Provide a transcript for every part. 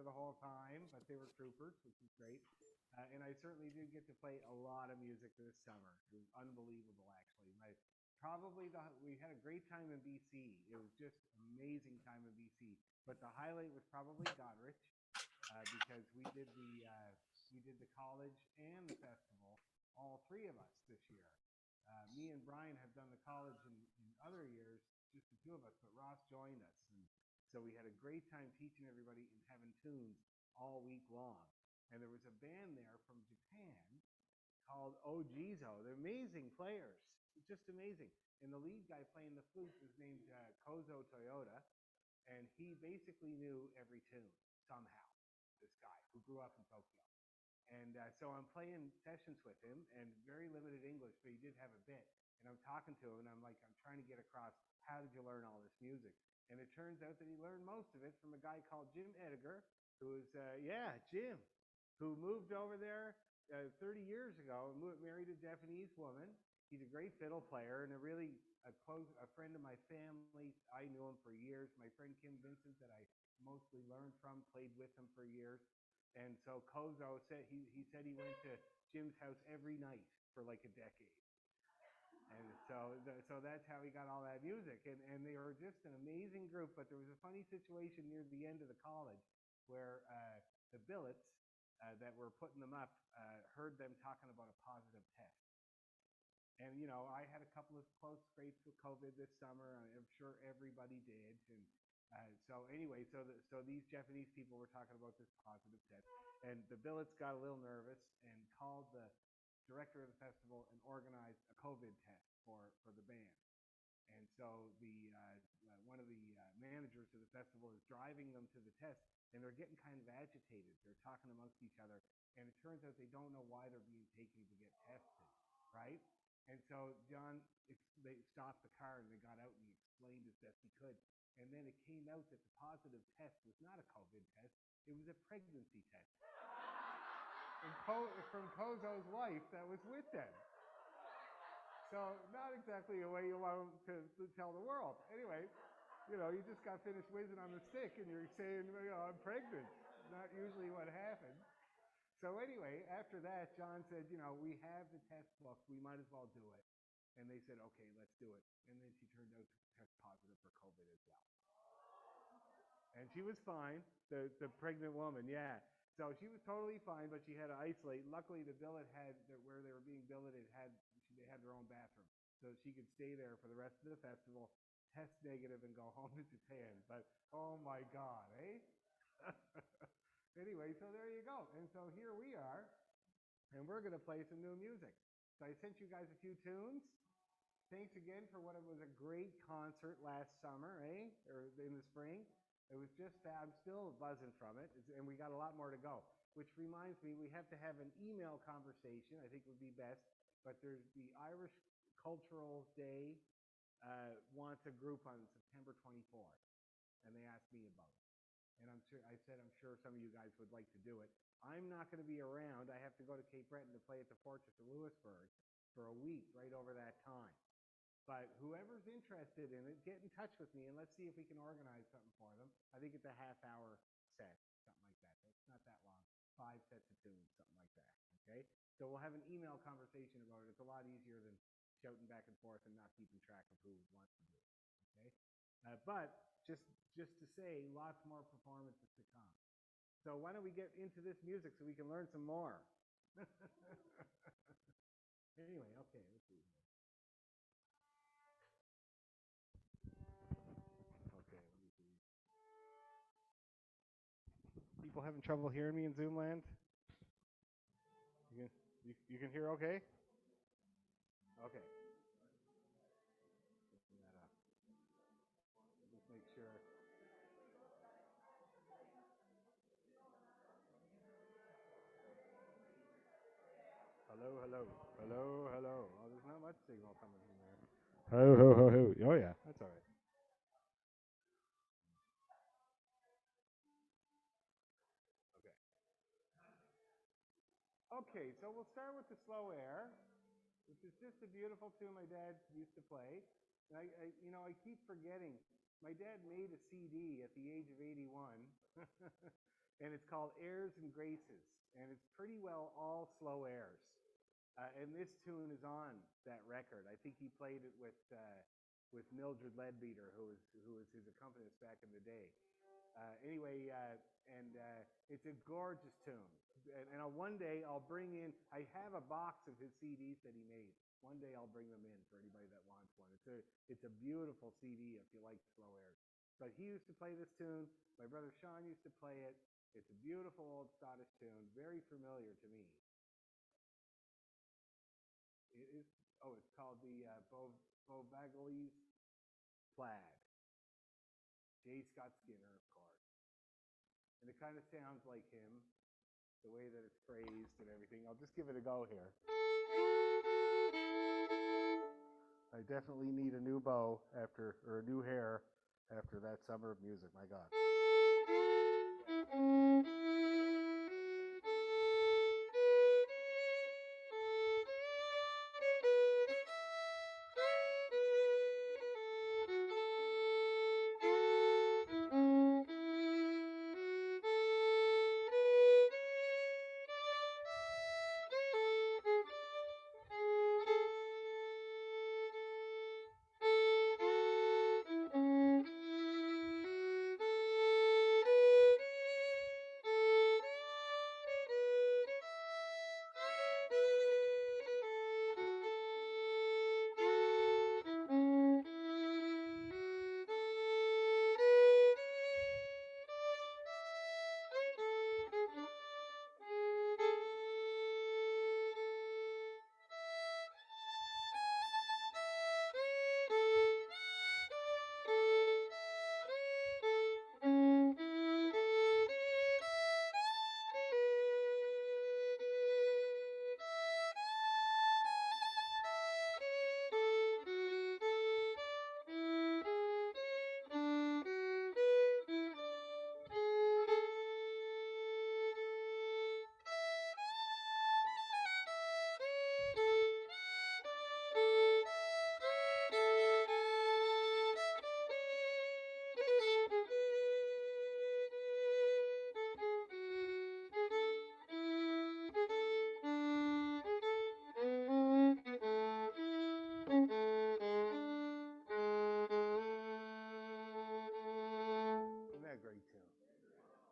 for the whole time, but they were troopers, which was great. And I certainly did get to play a lot of music this summer. It was unbelievable, actually. We had a great time in BC. It was just amazing time in BC. But the highlight was probably Goderich, because we did the college and the festival, all three of us this year. Me and Brian have done the college in other years, just the two of us, but Ross joined us. And so we had a great time teaching everybody and having tunes all week long. And there was a band there from Japan called Ojizo. They're amazing players, just amazing. And the lead guy playing the flute was named Kozo Toyota, and he basically knew every tune somehow, this guy who grew up in Tokyo. And so I'm playing sessions with him, and very limited English, but he did have a bit. And I'm talking to him, and I'm trying to get across, how did you learn all this music? And it turns out that he learned most of it from a guy called Jim Ediger, who is, Jim, who moved over there 30 years ago, married a Japanese woman. He's a great fiddle player and a friend of my family. I knew him for years. My friend Kim Vincent, that I mostly learned from, played with him for years. And so Kozo said he said he went to Jim's house every night for like a decade. And so that's how he got all that music. And they were just an amazing group. But there was a funny situation near the end of the college where the billets that were putting them up heard them talking about a positive test. And, I had a couple of close scrapes with COVID this summer. I'm sure everybody did. And so anyway, so these Japanese people were talking about this positive test, and the billets got a little nervous and called the director of the festival and organized a COVID test for the band. And so one of the managers of the festival is driving them to the test, and they're getting kind of agitated. They're talking amongst each other, and it turns out they don't know why they're being taken to get tested, right? And so they stopped the car and they got out and he explained as best he could. And then it came out that the positive test was not a COVID test, it was a pregnancy test. And from Kozo's wife that was with them. So not exactly a way you want to tell the world. Anyway, you just got finished whizzing on the stick and you're saying, I'm pregnant. Not usually what happens. So anyway, after that, John said, we have the test book. We might as well do it. And they said, okay, let's do it. And then she turned out to test positive for COVID as well. And she was fine, the pregnant woman, yeah. So she was totally fine, but she had to isolate. Luckily, the billet where they were being billeted they had their own bathroom. So she could stay there for the rest of the festival, test negative, and go home in Japan. But, oh my God, eh? Anyway, so there you go. And so here we are, and we're going to play some new music. So I sent you guys a few tunes. Thanks again for what was a great concert last summer, or in the spring. It was I'm still buzzing from it, and we got a lot more to go. Which reminds me, we have to have an email conversation, I think would be best. But there's the Irish Cultural Day wants a group on September 24th, and they asked me about it. And I said I'm sure some of you guys would like to do it. I'm not going to be around. I have to go to Cape Breton to play at the Fortress of Louisbourg for a week right over that time. But whoever's interested in it, get in touch with me and let's see if we can organize something for them. I think it's a half-hour set, something like that. It's not that long. 5 sets of tunes, something like that. Okay? So we'll have an email conversation about it. It's a lot easier than shouting back and forth and not keeping track of who wants to do it. Okay? But just to say, lots more performances to come. So why don't we get into this music so we can learn some more? Anyway, okay, let's see. Okay, let me see. People having trouble hearing me in Zoom land? You can hear okay? Okay. Open that up. Just make sure. Hello, hello. Hello, hello. Oh, there's not much signal coming from there. Ho, ho, ho, ho. Oh, yeah, that's all right. Okay. Okay, so we'll start with the slow air, which is just a beautiful tune my dad used to play. And I keep forgetting My dad made a CD at the age of 81, and it's called Airs and Graces, and it's pretty well all slow airs. And this tune is on that record. I think he played it with Mildred Leadbeater, who was his accompanist back in the day. Anyway, it's a gorgeous tune. And one day I'll bring in, I have a box of his CDs that he made. One day I'll bring them in for anybody that wants one. It's a beautiful CD if you like slow airs. But he used to play this tune. My brother Sean used to play it. It's a beautiful old Scottish tune, very familiar to me. It is, oh, it's called the Beaubagalise Plaid. J. Scott Skinner, of course. And it kind of sounds like him, the way that it's phrased and everything. I'll just give it a go here. I definitely need a new bow or a new hair after that summer of music, my God.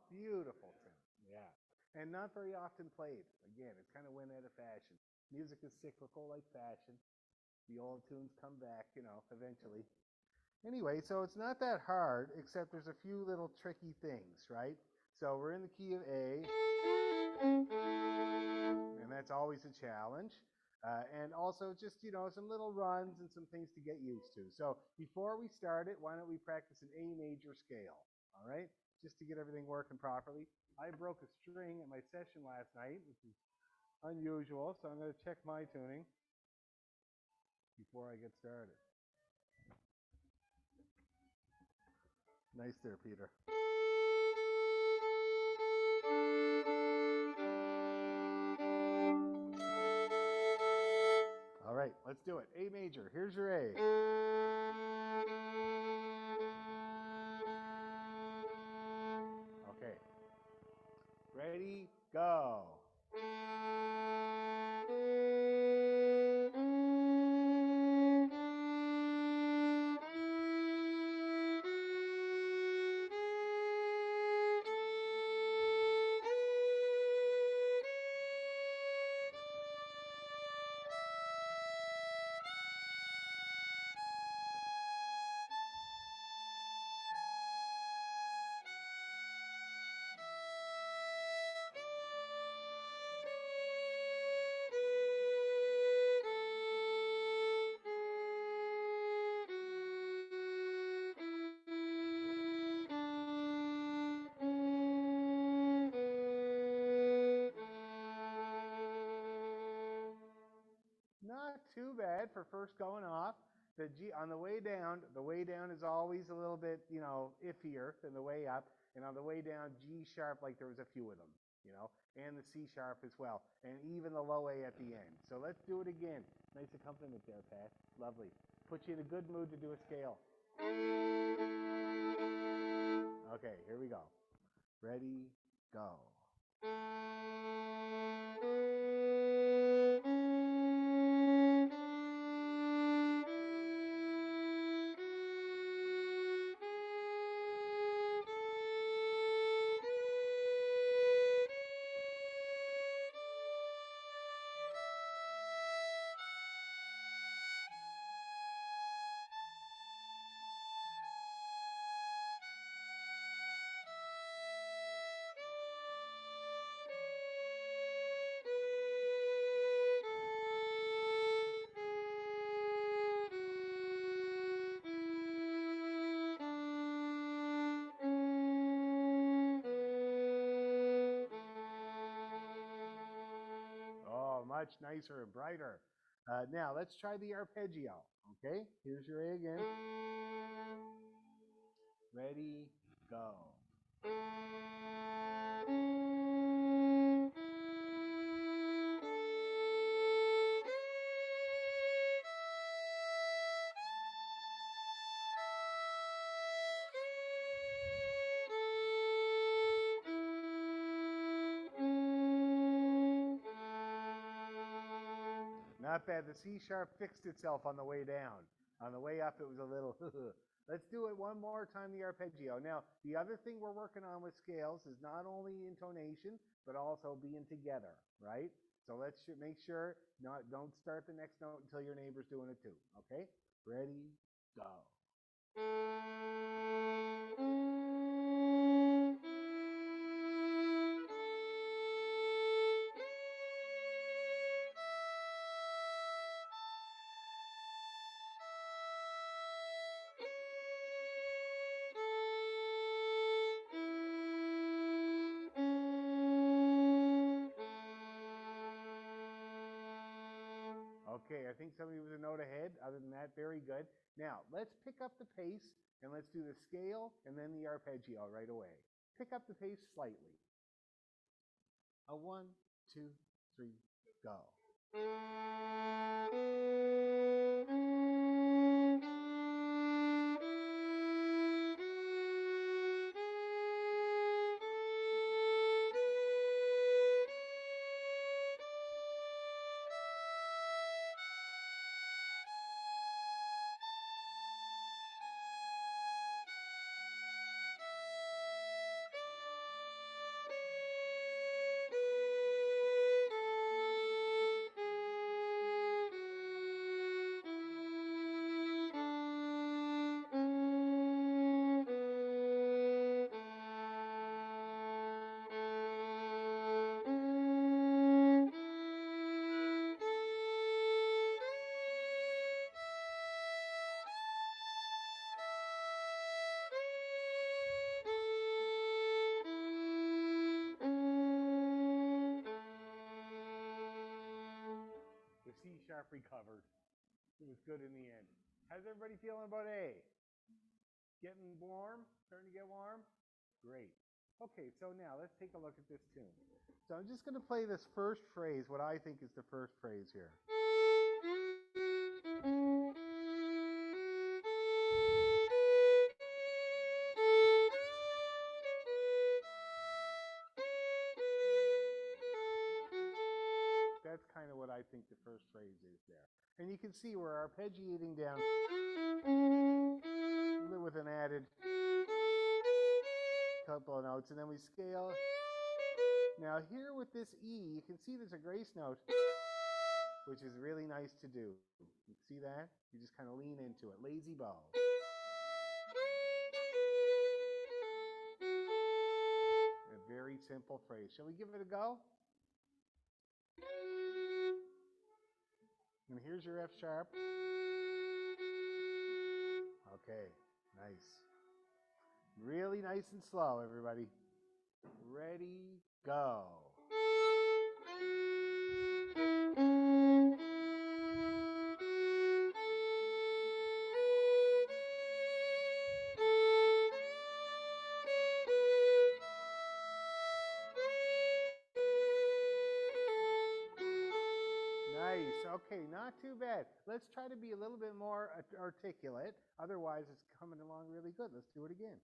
Beautiful tune, yeah. And not very often played. Again, it kind of went out of fashion. Music is cyclical like fashion. The old tunes come back, eventually. Anyway, so it's not that hard, except there's a few little tricky things, right? So we're in the key of A, and that's always a challenge. And also just, some little runs and some things to get used to. So before we start it, why don't we practice an A major scale, all right? Just to get everything working properly. I broke a string at my session last night, which is unusual, so I'm going to check my tuning before I get started. Nice there, Peter. All right, let's do it. A major. Here's your A. Okay. Ready, go. Not too bad for first going off. The G on the way down is always a little bit, iffier than the way up. And on the way down, G sharp, like there was a few of them, and the C sharp as well. And even the low A at the end. So let's do it again. Nice accompaniment there, Pat. Lovely. Put you in a good mood to do a scale. Okay, here we go. Ready, go. Oh, much nicer and brighter. Now, let's try the arpeggio. Okay, here's your A again. Ready, go. Not bad. The C sharp fixed itself on the way down. On the way up, it was a little. Let's do it one more time, the arpeggio. Now, the other thing we're working on with scales is not only intonation, but also being together, right? So let's make sure don't start the next note until your neighbor's doing it too. Okay? Ready, go. Okay, I think somebody was a note ahead. Other than that, very good. Now, let's pick up the pace and let's do the scale and then the arpeggio right away. Pick up the pace slightly. A 1, 2, 3, go. The C sharp recovered. It was good in the end. How's everybody feeling about A? Getting warm? Starting to get warm? Great. Okay, so now let's take a look at this tune. So I'm just going to play this first phrase, what I think is the first phrase here. That's kind of what I think the first phrase is there. And you can see we're arpeggiating down with an added couple of notes, and then we scale. Now here with this E, you can see there's a grace note, which is really nice to do. You see that? You just kind of lean into it. Lazy bow. A very simple phrase. Shall we give it a go? And here's your F sharp. Okay, nice. Really nice and slow, everybody. Ready, go. Nice. Nice. Okay, not too bad. Let's try to be a little bit more articulate. Otherwise, it's coming along really good. Let's do it again.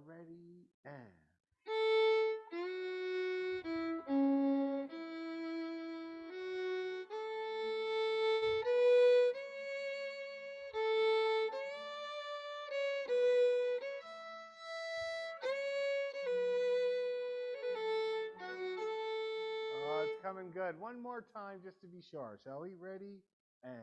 Ready, and. Oh, it's coming good. One more time just to be sure. Shall we? Ready, and.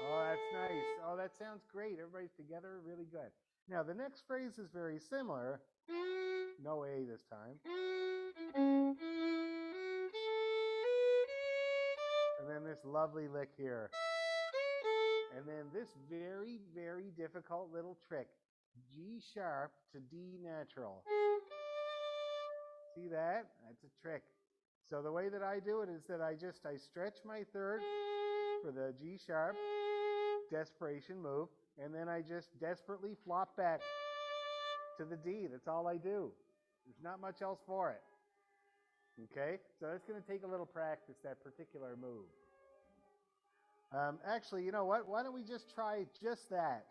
Oh, that's nice. Oh, that sounds great. Everybody's together. Really good. Now, the next phrase is very similar. No A this time. And then this lovely lick here. And then this very, very difficult little trick. G sharp to D natural. See that? That's a trick. So the way that I do it is that I stretch my third for the G sharp, desperation move, and then I just desperately flop back to the D. That's all I do. There's not much else for it. Okay? So that's going to take a little practice, that particular move. Actually, you know what? Why don't we just try just that?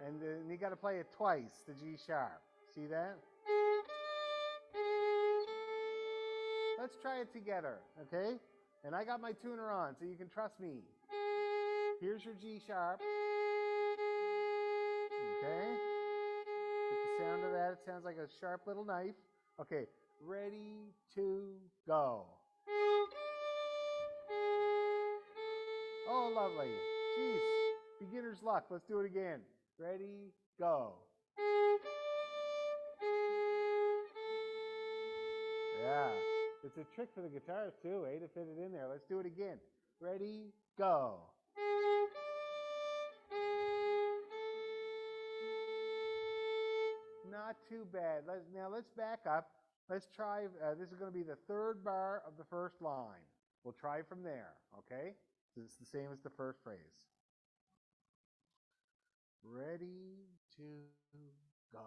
And then you got to play it twice, the G sharp. See that? Let's try it together, okay? And I got my tuner on, so you can trust me. Here's your G sharp. Okay? Get the sound of that. It sounds like a sharp little knife. Okay, ready to go. Oh, lovely. Jeez, beginner's luck. Let's do it again. Ready, go. Yeah, it's a trick for the guitars too, to fit it in there. Let's do it again. Ready, go. Not too bad. Now let's back up. Let's try, this is going to be the third bar of the first line. We'll try from there, okay? This is the same as the first phrase. Ready to go.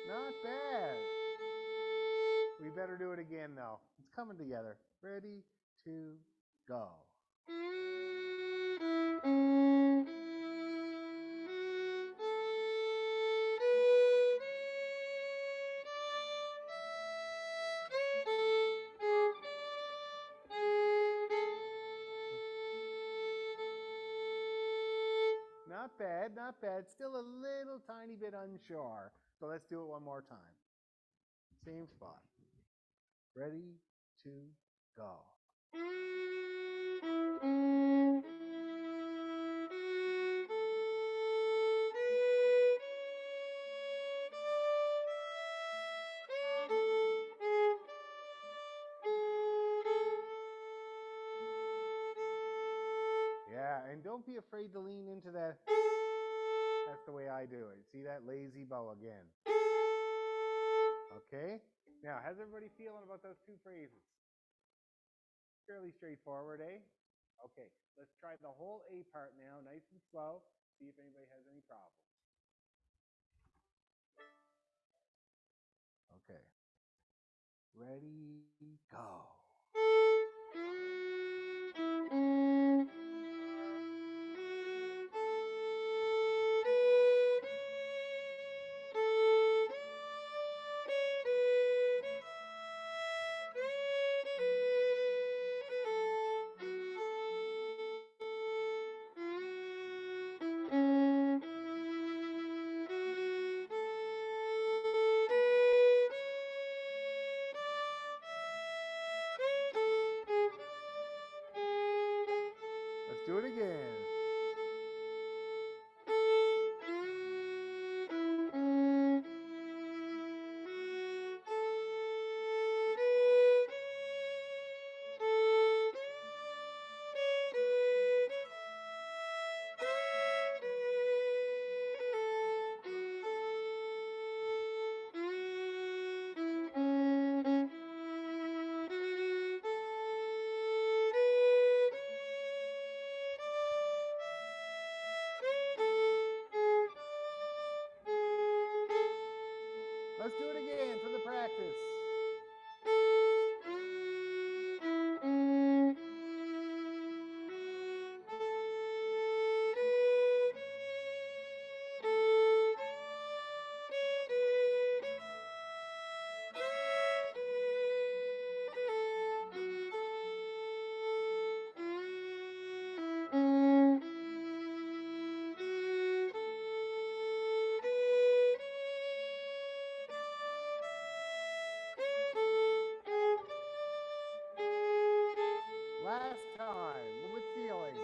Not bad. We better do it again though. It's coming together. Ready to go. Not bad, not bad. Still a little tiny bit unsure. So let's do it one more time. Same spot. Ready to go. Yeah, and don't be afraid to lean into that. That's the way I do it. See that lazy bow again. Okay? Now, how's everybody feeling about those two phrases? Fairly straightforward, eh? Okay, let's try the whole A part now, nice and slow. See if anybody has any problems. Okay. Ready, go. Let's do it again for the practice. Last time, with feeling.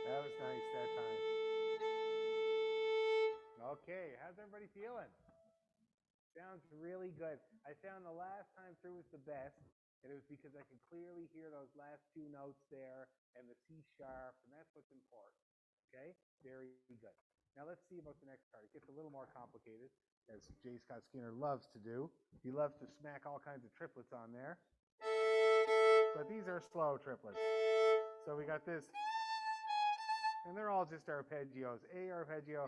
That was nice that time. Okay, how's everybody feeling? Sounds really good. I found the last time through was the best, and it was because I could clearly hear those last two notes there and the C sharp, and that's what's important. Okay, very good. Now let's see about the next part. It gets a little more complicated, as J. Scott Skinner loves to do. He loves to smack all kinds of triplets on there, but these are slow triplets. So we got this, and they're all just arpeggios. A arpeggio,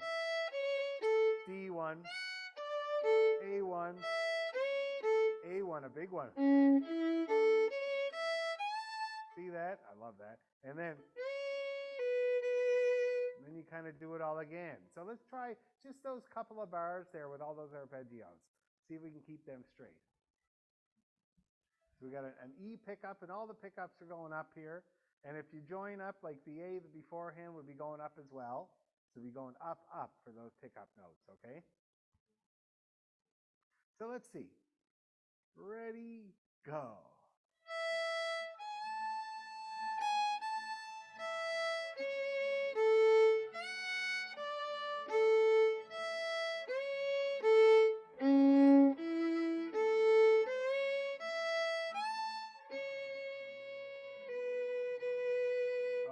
D1, A1, A1, a big one. See that? I love that. And then you kind of do it all again. So let's try just those couple of bars there with all those arpeggios. See if we can keep them straight. So we got an E pickup, and all the pickups are going up here. And if you join up, like the A beforehand would be going up as well. So we're going up, up for those pickup notes, okay? So let's see. Ready, go.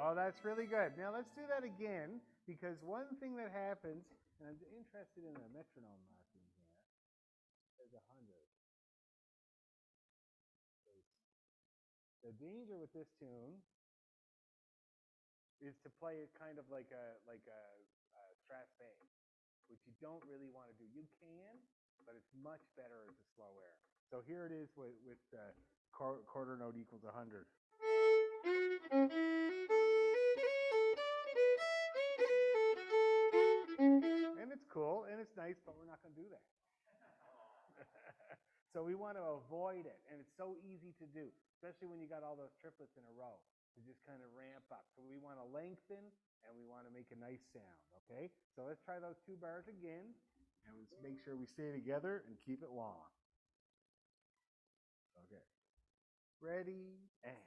Oh, that's really good. Now let's do that again, because one thing that happens, and I'm interested in the metronome marking here. There's 100. The danger with this tune is to play it kind of like a Strat bass, which you don't really want to do. You can, but it's much better as a slow air. So here it is with quarter note equals 100. And it's cool and it's nice, but we're not going to do that. So we want to avoid it, and it's so easy to do, especially when you got all those triplets in a row, to just kind of ramp up. So we want to lengthen, and we want to make a nice sound, okay? So let's try those two bars again, and let's make sure we stay together and keep it long. Okay. Ready, and.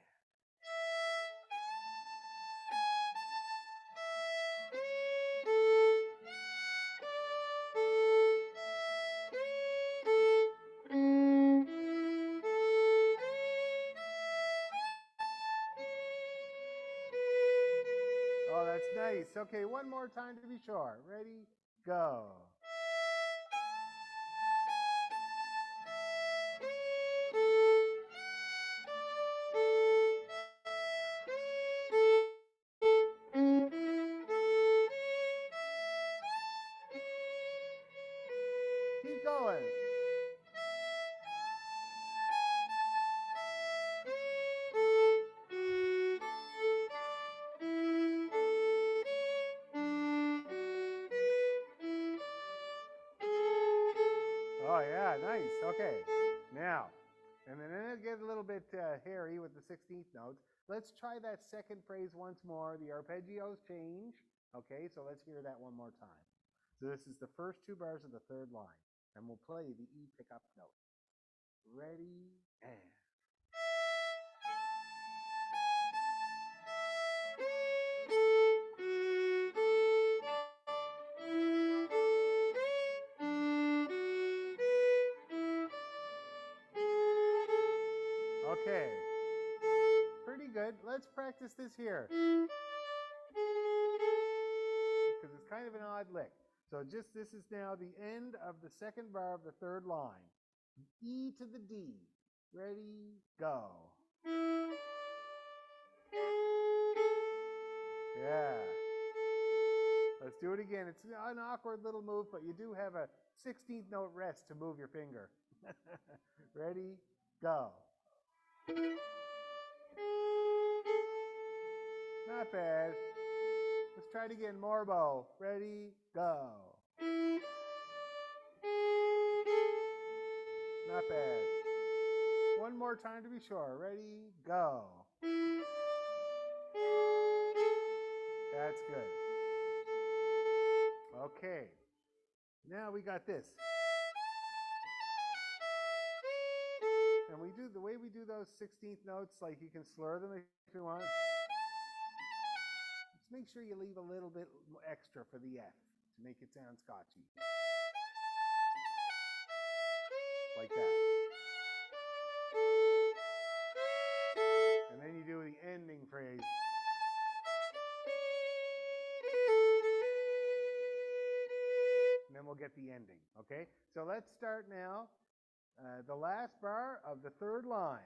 Oh, that's nice. Okay, one more time to be sure. Ready, go. Keep going. Oh, yeah, nice. Okay. Now, and then it gets a little bit hairy with the 16th notes. Let's try that second phrase once more. The arpeggios change. Okay, so let's hear that one more time. So this is the first two bars of the third line, and we'll play the E pickup note. Ready, and. Okay. Pretty good. Let's practice this here. Because it's kind of an odd lick. So just this is now the end of the second bar of the third line. E to the D. Ready, go. Yeah. Let's do it again. It's an awkward little move, but you do have a 16th note rest to move your finger. Ready, go. Not bad. Let's try it again. More bow. Ready, go. Not bad. One more time to be sure. Ready, go. That's good. Okay. Now we got this. And we do the way we do those 16th notes, like you can slur them if you want. Just make sure you leave a little bit extra for the F to make it sound Scotchy. Like that. And then you do the ending phrase. And then we'll get the ending, okay? So let's start now. The last bar of the third line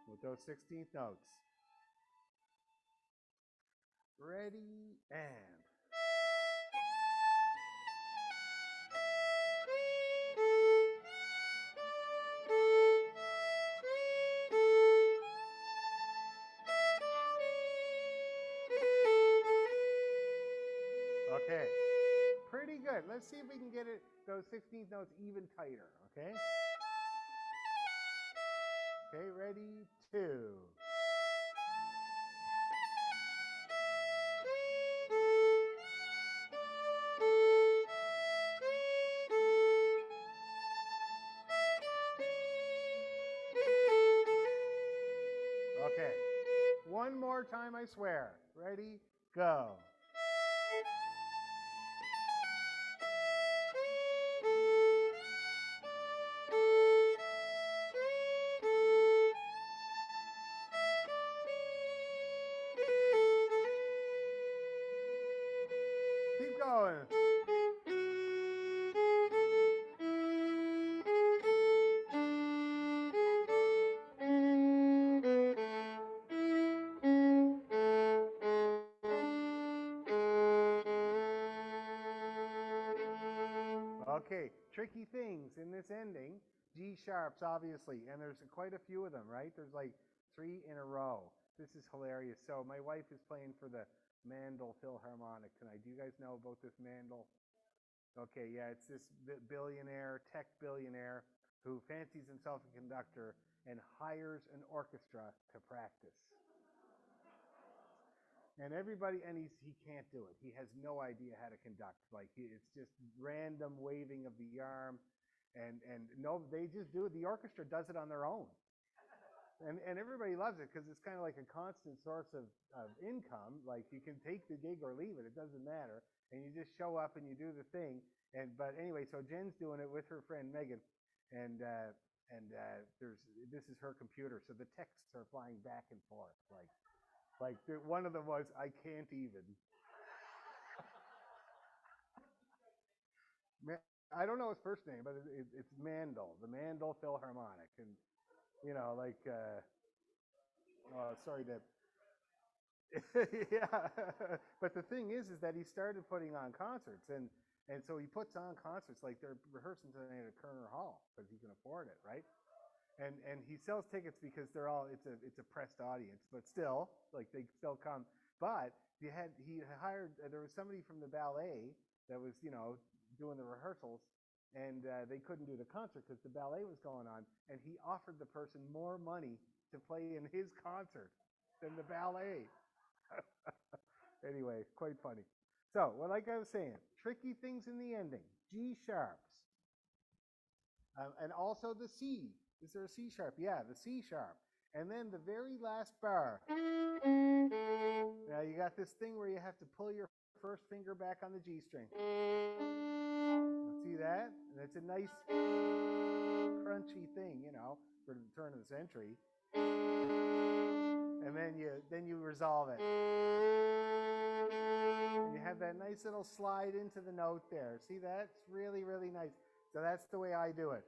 with those 16th notes. Ready, and. Okay, pretty good. Let's see if we can get it those 16th notes even tighter, okay? Okay, ready, 2. Okay, one more time, I swear. Ready, go. Keep going. Okay, tricky things in this ending. G sharps, obviously, and there's quite a few of them, right? There's like 3 in a row. This is hilarious. So my wife is playing for the Mandel Philharmonic tonight. Do you guys know about this Mandel? Okay, yeah, it's this billionaire, tech billionaire, who fancies himself a conductor and hires an orchestra to practice. And everybody, and he can't do it. He has no idea how to conduct. Like it's just random waving of the arm, and no, they just do it. The orchestra does it on their own, and everybody loves it because it's kind of like a constant source of income. Like you can take the gig or leave it; it doesn't matter, and you just show up and you do the thing. But anyway, so Jen's doing it with her friend Megan, and this is her computer, so the texts are flying back and forth like one of them was, I can't even. I don't know his first name, but it's Mandel, the Mandel Philharmonic. And, you know, like, sorry to. Yeah. But the thing is that he started putting on concerts. And so he puts on concerts, like they're rehearsing tonight at Kerner Hall because he can afford it, right? And he sells tickets because they're all it's a pressed audience, but still like they still come. But he hired there was somebody from the ballet that was doing the rehearsals, and they couldn't do the concert because the ballet was going on, and he offered the person more money to play in his concert than the ballet. Anyway, quite funny. So, well, like I was saying, tricky things in the ending. G sharps, and also the C. Is there a C sharp? Yeah, the C sharp. And then the very last bar. Now you got this thing where you have to pull your first finger back on the G string. Let's See that? And it's a nice crunchy thing, you know, for the turn of the century. And then you resolve it. And you have that nice little slide into the note there. See that? It's really, really nice. So that's the way I do it.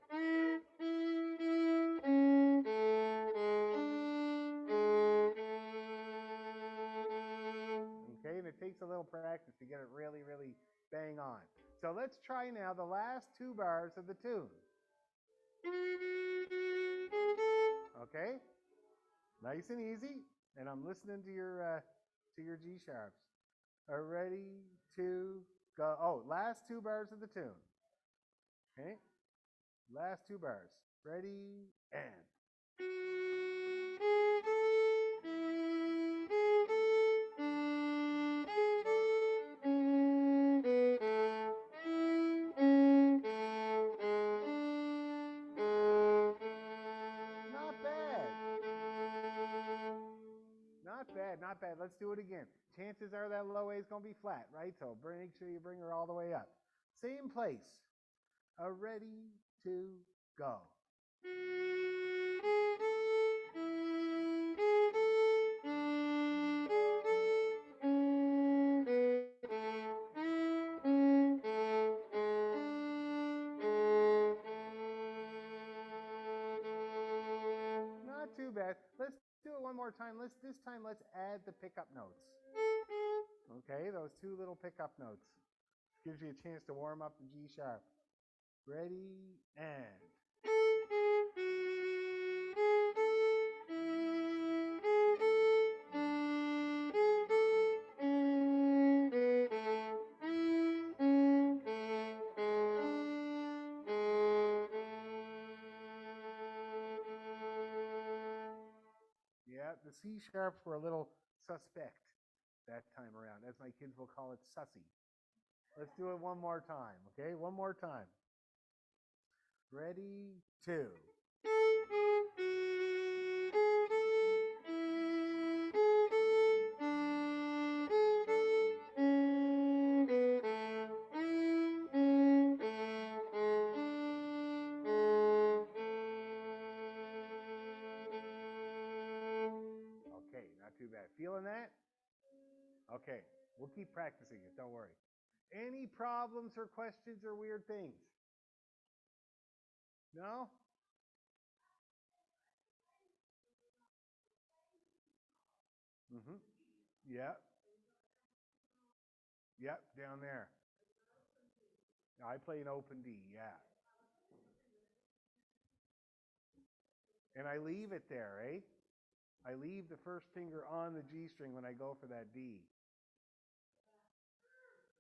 Okay, and it takes a little practice to get it really, really bang on. So let's try now the last 2 bars of the tune. Okay? Nice and easy. And I'm listening to your G sharps. Are ready to go. Oh, last 2 bars of the tune. Okay? Last 2 bars. Ready and. Not bad. Let's do it again. Chances are that low A is going to be flat, right? So make sure you bring her all the way up. Same place. Ready to go. Not too bad. Let's do it one more time. This time let's add the pickup notes. Okay, those 2 little pickup notes. Gives you a chance to warm up the G sharp. Ready and. Yeah, the C sharps were a little suspect that time around, as my kids will call it, sussy. Let's do it one more time, okay? One more time. Ready, 2. Okay, not too bad. Feeling that? Okay, we'll keep practicing it, don't worry. Any problems or questions or weird things? No? Mm-hmm. Yep. Yep, down there. I play an open D, yeah. And I leave it there, eh? I leave the first finger on the G string when I go for that D.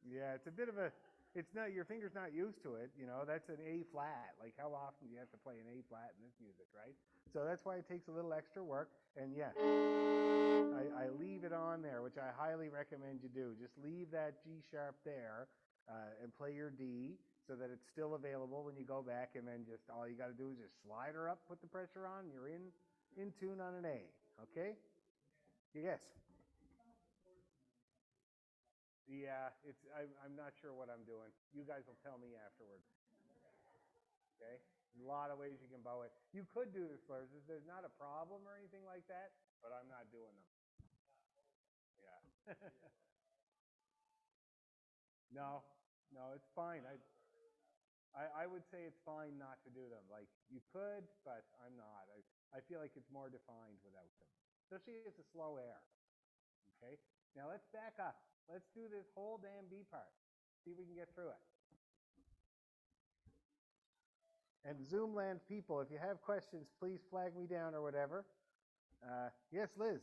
Yeah, it's a bit of a, it's not, your finger's not used to it, you know, that's an A flat. Like how often do you have to play an A flat in this music, right? So that's why it takes a little extra work. And yeah, I leave it on there, which I highly recommend you do. Just leave that G sharp there and play your D so that it's still available when you go back, and then just all you got to do is just slide her up, put the pressure on, you're in tune on an A, okay? Yes? Yeah, I'm not sure what I'm doing. You guys will tell me afterwards. Okay? A lot of ways you can bow it. You could do the slurs. There's not a problem or anything like that, but I'm not doing them. Yeah. No, it's fine. I would say it's fine not to do them. Like you could, but I'm not. I feel like it's more defined without them, especially if it's a slow air. Okay. Now let's back up. Let's do this whole damn B part. See if we can get through it. And Zoomland people, if you have questions, please flag me down or whatever. Yes, Liz.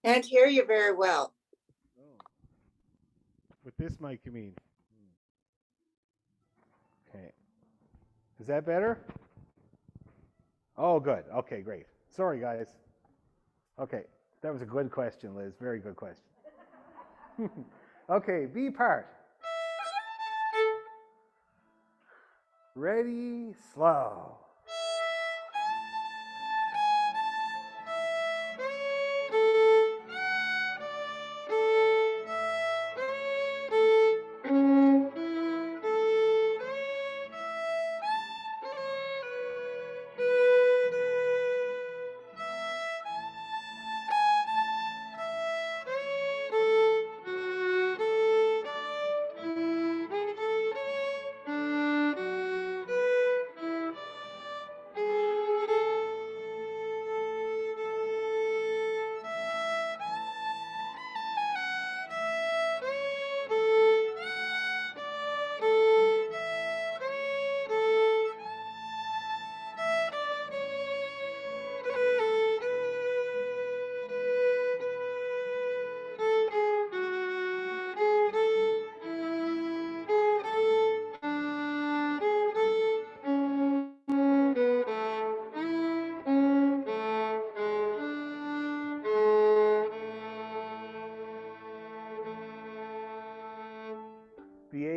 Can't hear you very well. Oh. With this mic, you mean? Okay. Is that better? Oh, good. Okay, great. Sorry, guys. Okay, that was a good question, Liz. Very good question. Okay, B part. Ready, slow.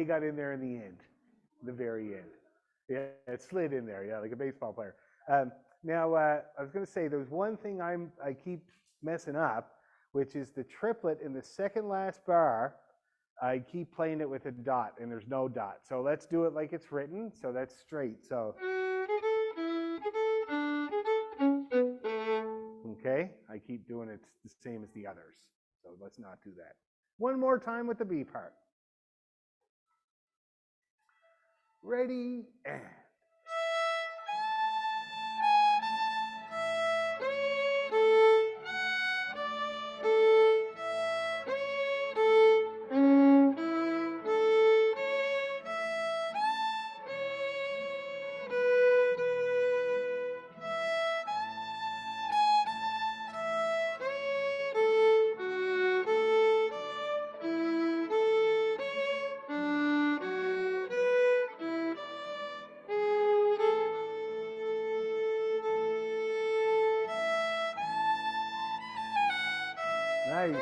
A got in there in the end, the very end. Yeah, it slid in there, yeah, like a baseball player. Now, I was going to say, there's one thing I keep messing up, which is the triplet in the second last bar. I keep playing it with a dot, and there's no dot. So let's do it like it's written. So that's straight. So, okay, I keep doing it the same as the others. So let's not do that. One more time with the B part. Ready, and. Nice.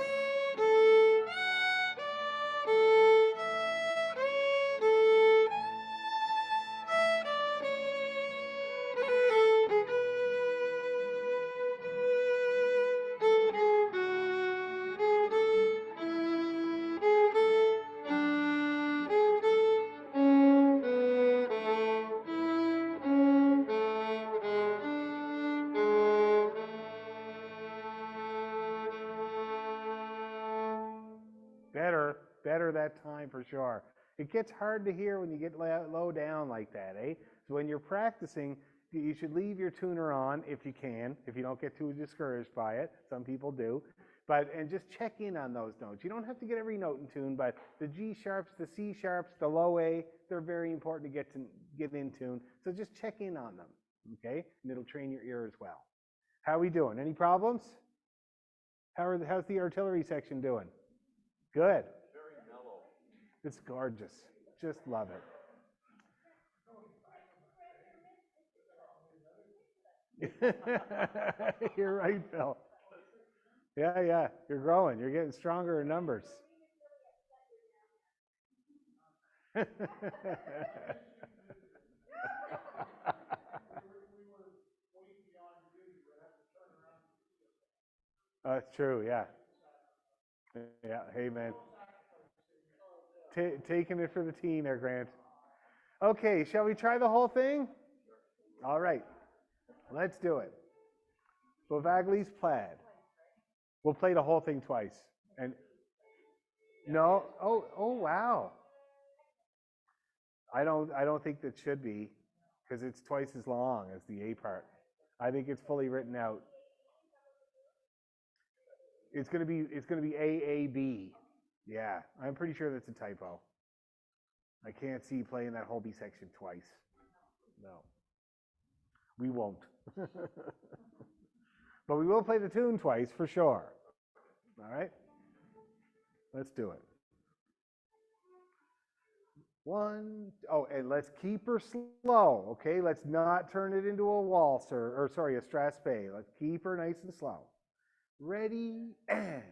Better that time for sure. It gets hard to hear when you get low down like that, eh? So when you're practicing, you should leave your tuner on if you can, if you don't get too discouraged by it. Some people do. And just check in on those notes. You don't have to get every note in tune, but the G sharps, the C sharps, the low A, they're very important to get in tune. So just check in on them, okay? And it'll train your ear as well. How are we doing? Any problems? How's the artillery section doing? Good. It's gorgeous. Just love it. You're right, Phil. Yeah. You're growing. You're getting stronger in numbers. That's true, yeah. Yeah, hey, man. Taking it for the team there, Grant. Okay, shall we try the whole thing? All right, let's do it. Bovagli's Plaid. We'll play the whole thing twice. And no, oh wow. I don't think that should be, because it's twice as long as the A part. I think it's fully written out. It's gonna be AAB. Yeah, I'm pretty sure that's a typo. I can't see playing that whole B section twice. No. We won't. But we will play the tune twice for sure. All right? Let's do it. And let's keep her slow, okay? Let's not turn it into a waltz a strathspey. Let's keep her nice and slow. Ready, and.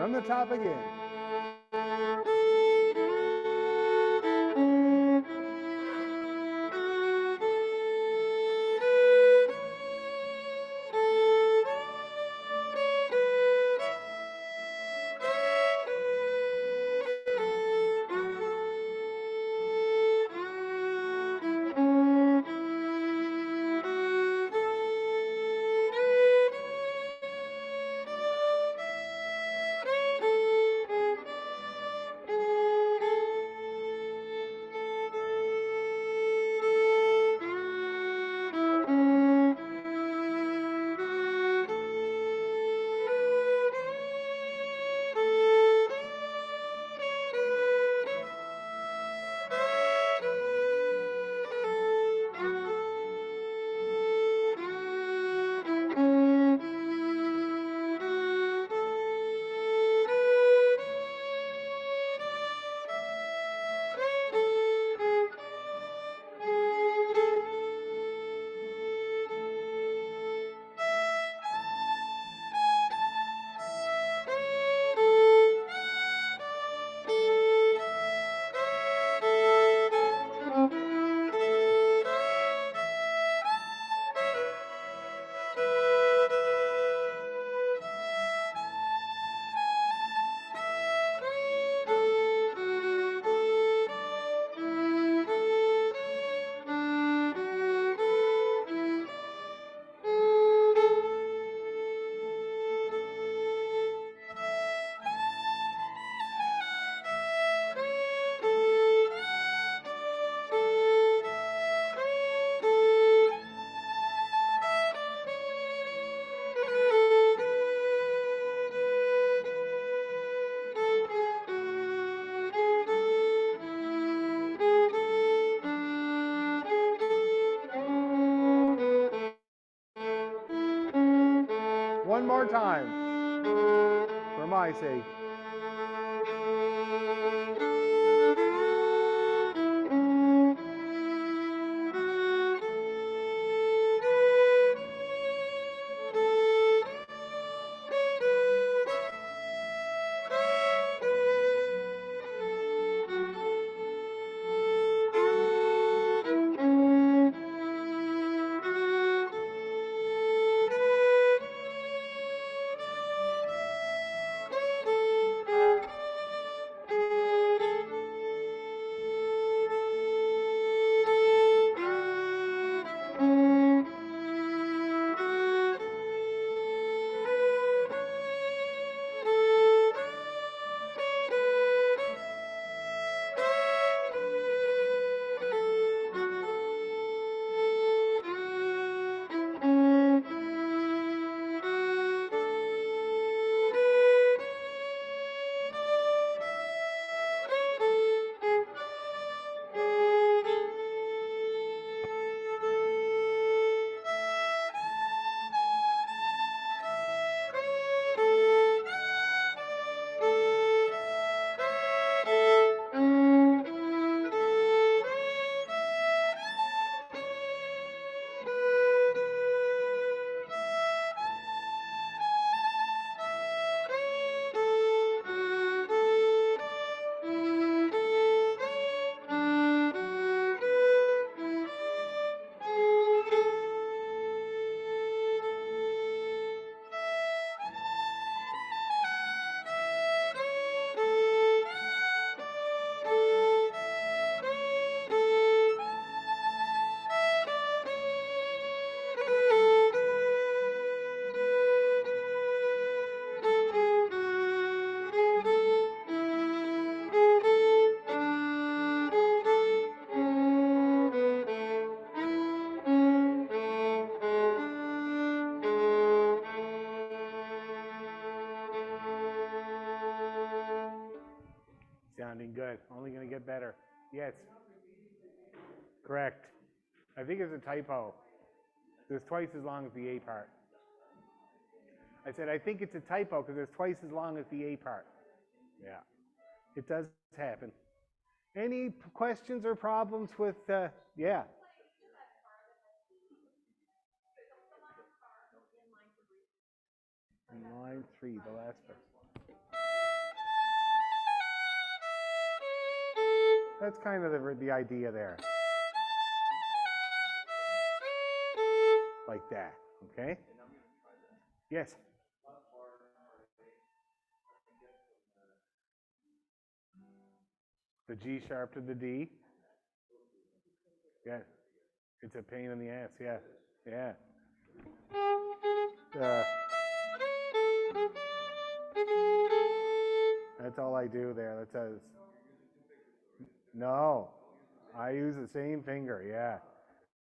From the top again. One more time, for my sake. Sounding good. Only going to get better. Yes. Correct. I think it's a typo. There's twice as long as the A part. I said, I think it's a typo because there's twice as long as the A part. Yeah. It does happen. Any questions or problems with, yeah. In line 3, the last part. That's kind of the idea there. Like that, okay? Yes. The G sharp to the D. Yeah. It's a pain in the ass, yeah. Yeah. That's all I do there. That says no. I use the same finger, yeah.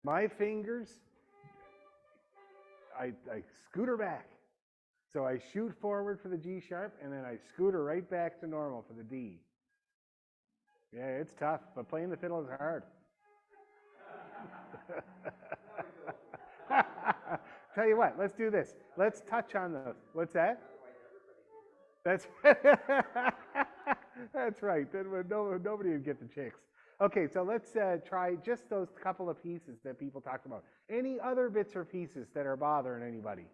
My fingers, I scooter back. So I shoot forward for the G sharp, and then I scooter right back to normal for the D. Yeah, it's tough, but playing the fiddle is hard. Tell you what, let's do this. Let's touch on those. What's that? That's that's right. Then nobody would get the chicks. Okay, so let's try just those couple of pieces that people talked about. Any other bits or pieces that are bothering anybody?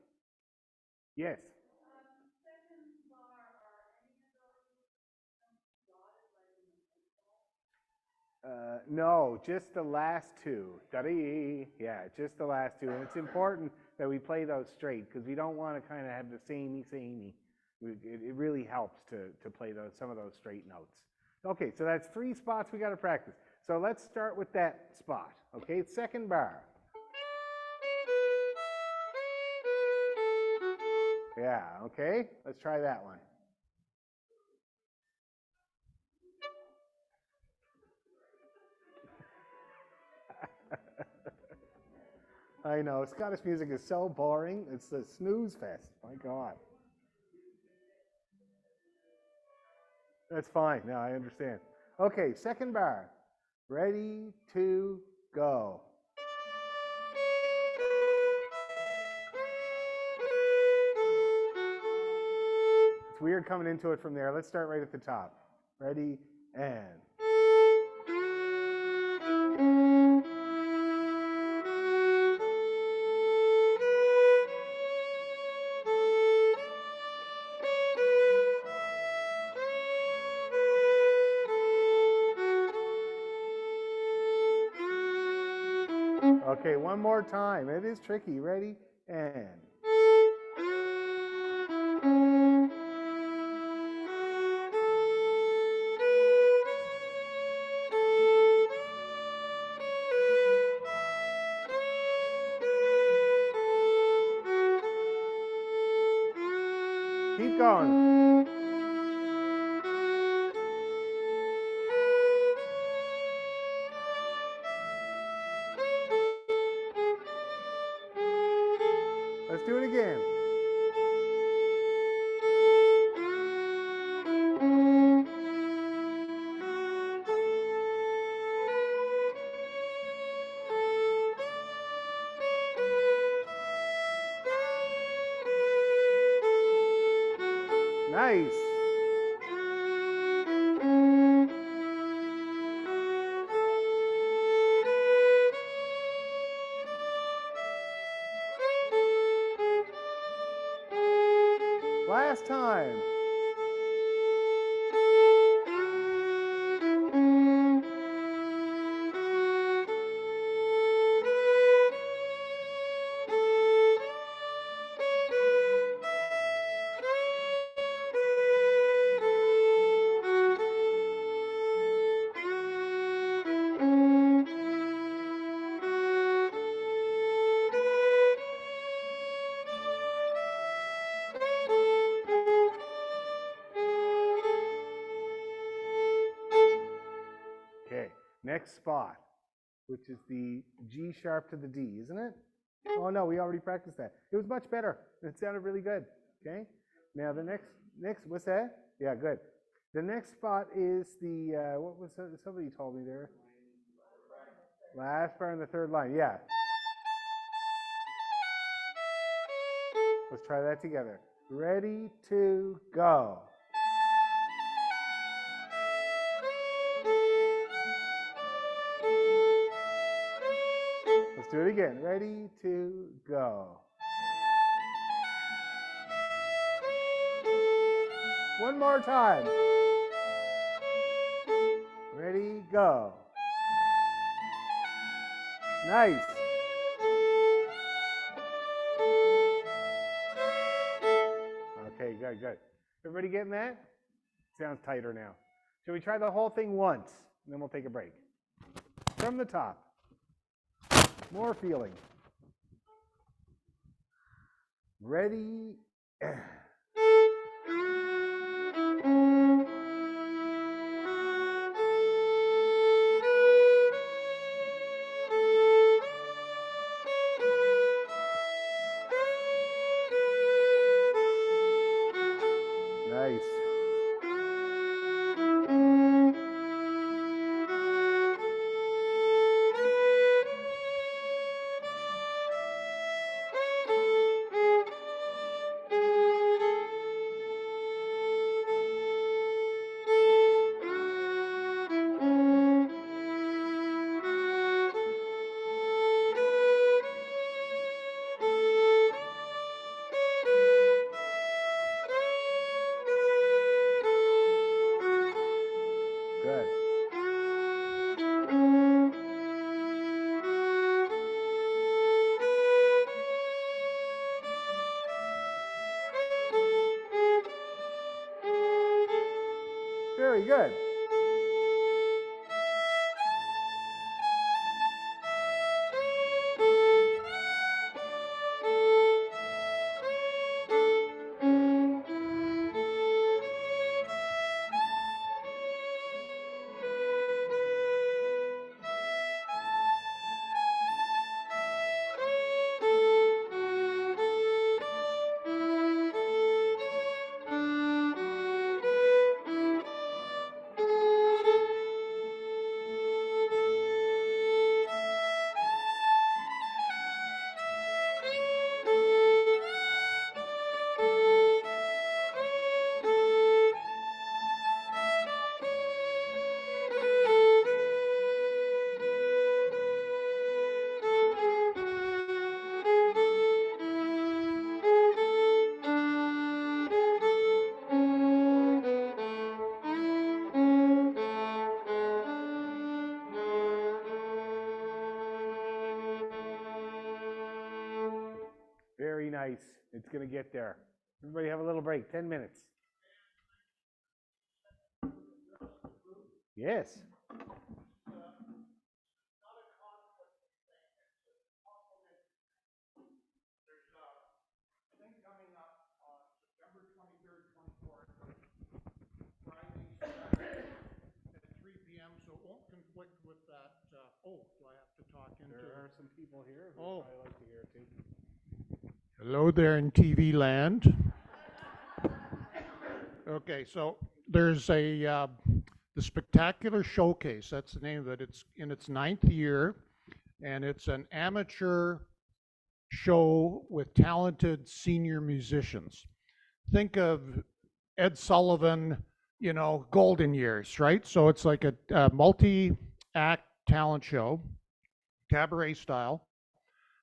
Yes. No, just the last two. Da-dee. Yeah, just the last two. And it's important that we play those straight because we don't want to kind of have the samey. It really helps to play some of those straight notes. Okay, so that's 3 spots we got to practice. So let's start with that spot. Okay, second bar. Yeah, okay, let's try that one. I know, Scottish music is so boring. It's a snooze fest. My God. That's fine. No, I understand. Okay, second bar. Ready, to, go. It's weird coming into it from there. Let's start right at the top. Ready, and. Okay, one more time. It is tricky. Ready, and. Keep going. Let's do it again. Nice. Last time. Okay, next spot, which is the G sharp to the D, isn't it? Oh no, we already practiced that. It was much better. It sounded really good. Okay, now the next, what's that? Yeah, good. The next spot is the, what was that? Somebody told me there? Last bar in the third line, yeah. Let's try that together. Ready, to, go. Let's do it again. Ready, to, go. One more time. Ready, go. Nice. Okay, good, good. Everybody getting that? Sounds tighter now. Shall we try the whole thing once, and then we'll take a break? From the top. More feeling. Ready. Nice. Good. Very good. Very nice. It's going to get there. Everybody have a little break. 10 minutes. Yes. So it won't conflict with that. Oh, do I have to talk into? There are some people here who Oh. probably like to hear it too. Hello there in TV land. Okay, so there's the Spectacular Showcase. That's the name of it. It's in its 9th year, and it's an amateur show with talented senior musicians. Think of Ed Sullivan, golden years, right? So it's like a multi-act talent show, cabaret style,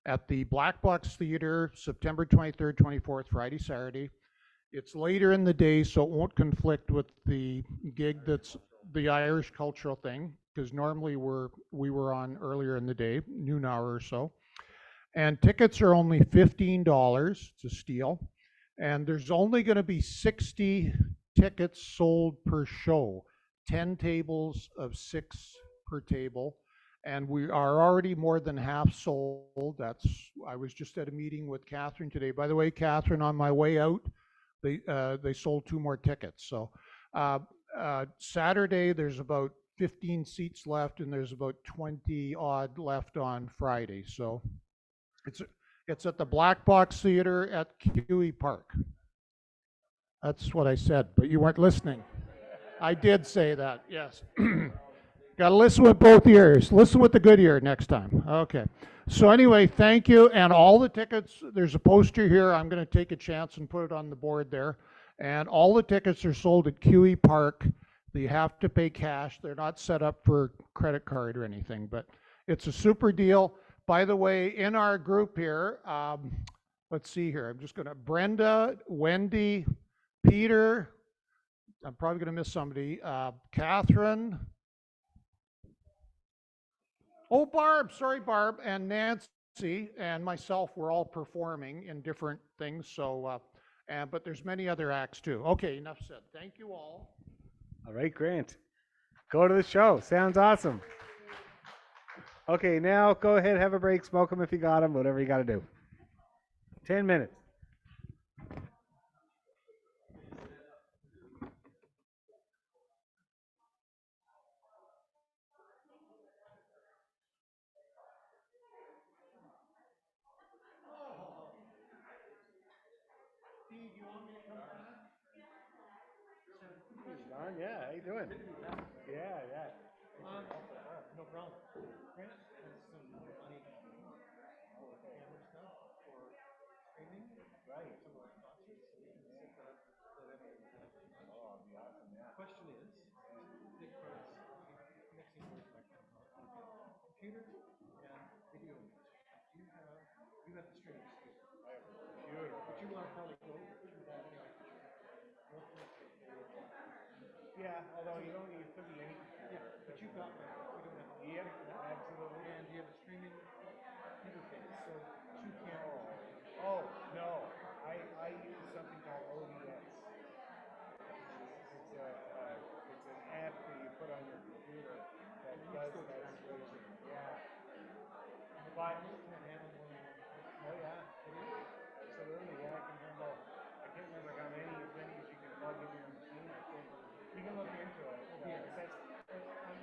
at the Black Box Theater, September 23rd, 24th, Friday, Saturday. It's later in the day, so it won't conflict with the gig that's the Irish cultural thing, because normally we were on earlier in the day, noon hour or so. And tickets are only $15 to steal. And there's only going to be 60 tickets sold per show, 10 tables of 6 per table. And we are already more than half sold. I was just at a meeting with Catherine today. By the way, Catherine, on my way out, they sold 2 more tickets. So Saturday, there's about 15 seats left, and there's about 20 odd left on Friday. So it's at the Black Box Theater at Huey Park. That's what I said, but you weren't listening. I did say that, yes. Got to listen with both ears. Listen with the good ear next time. Okay. So anyway, thank you. And all the tickets, there's a poster here. I'm going to take a chance and put it on the board there. And all the tickets are sold at Huey Park. You have to pay cash. They're not set up for credit card or anything, but it's a super deal. By the way, in our group here, let's see here. I'm just going to, Brenda, Wendy, Peter, I'm probably going to miss somebody, Catherine, Oh, Barb, sorry, Barb, and Nancy and myself were all performing in different things. So, but there's many other acts too. Okay, enough said. Thank you all. All right, Grant. Go to the show. Sounds awesome. Okay, now go ahead, have a break, smoke them if you got them, whatever you got to do. 10 minutes. Don, yeah, how you doing? Yeah, yeah. No problem. Grant has some funny camera stuff for streaming. Right. Some of our concerts. So we can set that up so that everyone can have too much. Oh, it'd be awesome, yeah. Question is, big price, mixing with my computer and video. You have the streaming too. I have a computer. But you want to probably go through that anyway. Yeah, although you don't, it could be any computer. Yeah, but you've got one. We don't have. Yep, absolutely. And you have a streaming interface, so you can. Oh, no. I use something called OBS. It's an app that you put on your computer that does that switching. Yeah. But, oh yeah, absolutely. Yeah, I can handle, I can't remember how many as you can plug in your machine, I think. You can look into it. That's,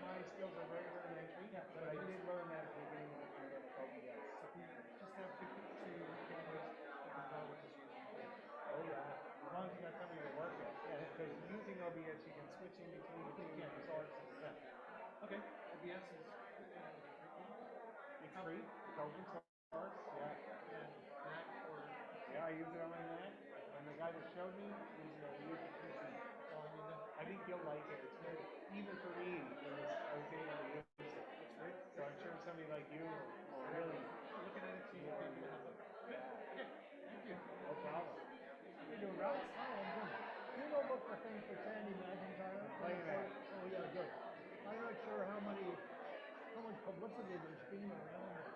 my skills are very rudimentary, but I did learn that at the beginning of the career with OBS. Just have to cameras, Oh yeah, as long as you got somebody to work with. Yeah, because using OBS, you can switch in between the two sources. Yeah. Okay, OBS is. It's free. It's open source. Yeah. And Mac or. Yeah, I use it on my Mac. And the guy that showed me used it PC. I think you'll like it. It's good. Even for me, I was able to use it. It's great. So I'm sure somebody like you will really Looking at it, see if maybe you have a. yeah. Thank you. No problem. How you doing, Ralph? Hi, I'm good. Do you know about the thing for Sandy McIntyre? Playing that. Oh, yeah, good. I'm not sure how much publicity there's been around it.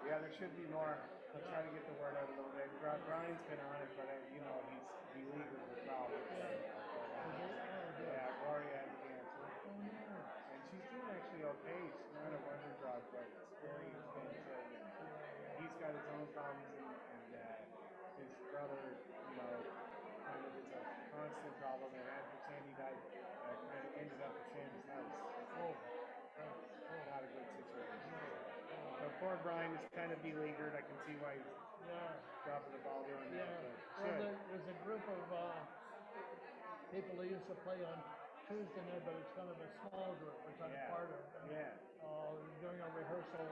Yeah, there should be more. I'll try to get the word out a little bit. Brian's been on it, but he's beleaguered with problems. Yeah, Gloria has cancer. Oh, no. And she's doing actually okay. She's not a wonder drug, but it's very expensive. And he's got his own problems, and his brother, kind of is a constant problem. And after Sandy died, kind of ended up at Sandy's house. Oh, Not a good situation. So poor Brian is kind of beleaguered. I can see why he's dropping the ball doing that. Well, there's a group of people that used to play on Tuesday night, but it's kind of a small group, which I'm part of. Yeah. During a rehearsal,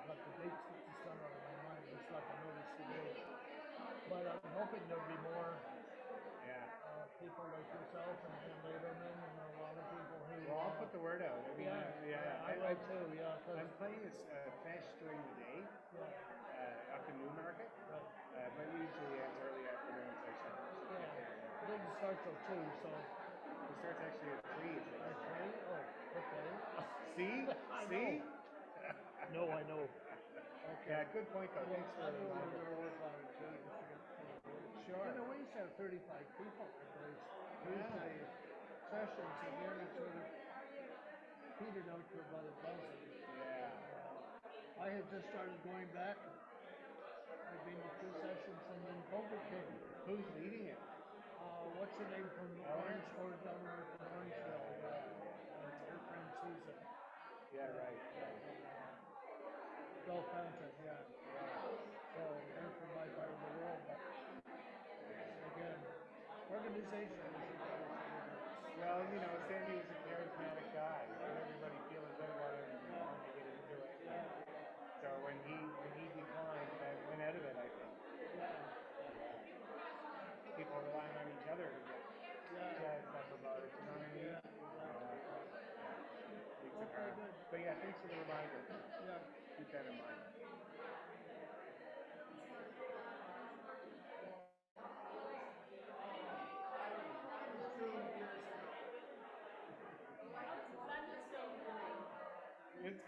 but the dates that just done out of my mind. It's like I noticed the dates. But I'm hoping there'll be more people like yourself and Letterman and a lot of people who. Well, I'll put the word out. I mean, I will too. Yeah, I'm playing this fest during the day up in Newmarket, but usually it's early afternoon session. It doesn't start till 2, so. It starts actually at 3. At 3? Oh, okay. See? See? No, I know. Okay. Yeah, good point though. Thanks for the reminder. Sure. You know, we used to have 35 people at those Tuesday sessions, and then it sort of petered out to about 1,000. Yeah. I had just started going back. I've been to 2 sessions, and then COVID came. Who's leading it? What's her name from Orange, or down there from Orangeville? Her friend Susan. Yeah, right. Bell Fountain, yeah. So they're from my part of the world, but again, organization is well, Sandy was a charismatic guy. Everybody feeling good about it and wanted to get into it. So when he declined, that went out of it, I think. People relying on each other to get stuff about it. You know what I mean? Okay, good. But yeah, thanks for the reminder. Yeah. Keep that in mind.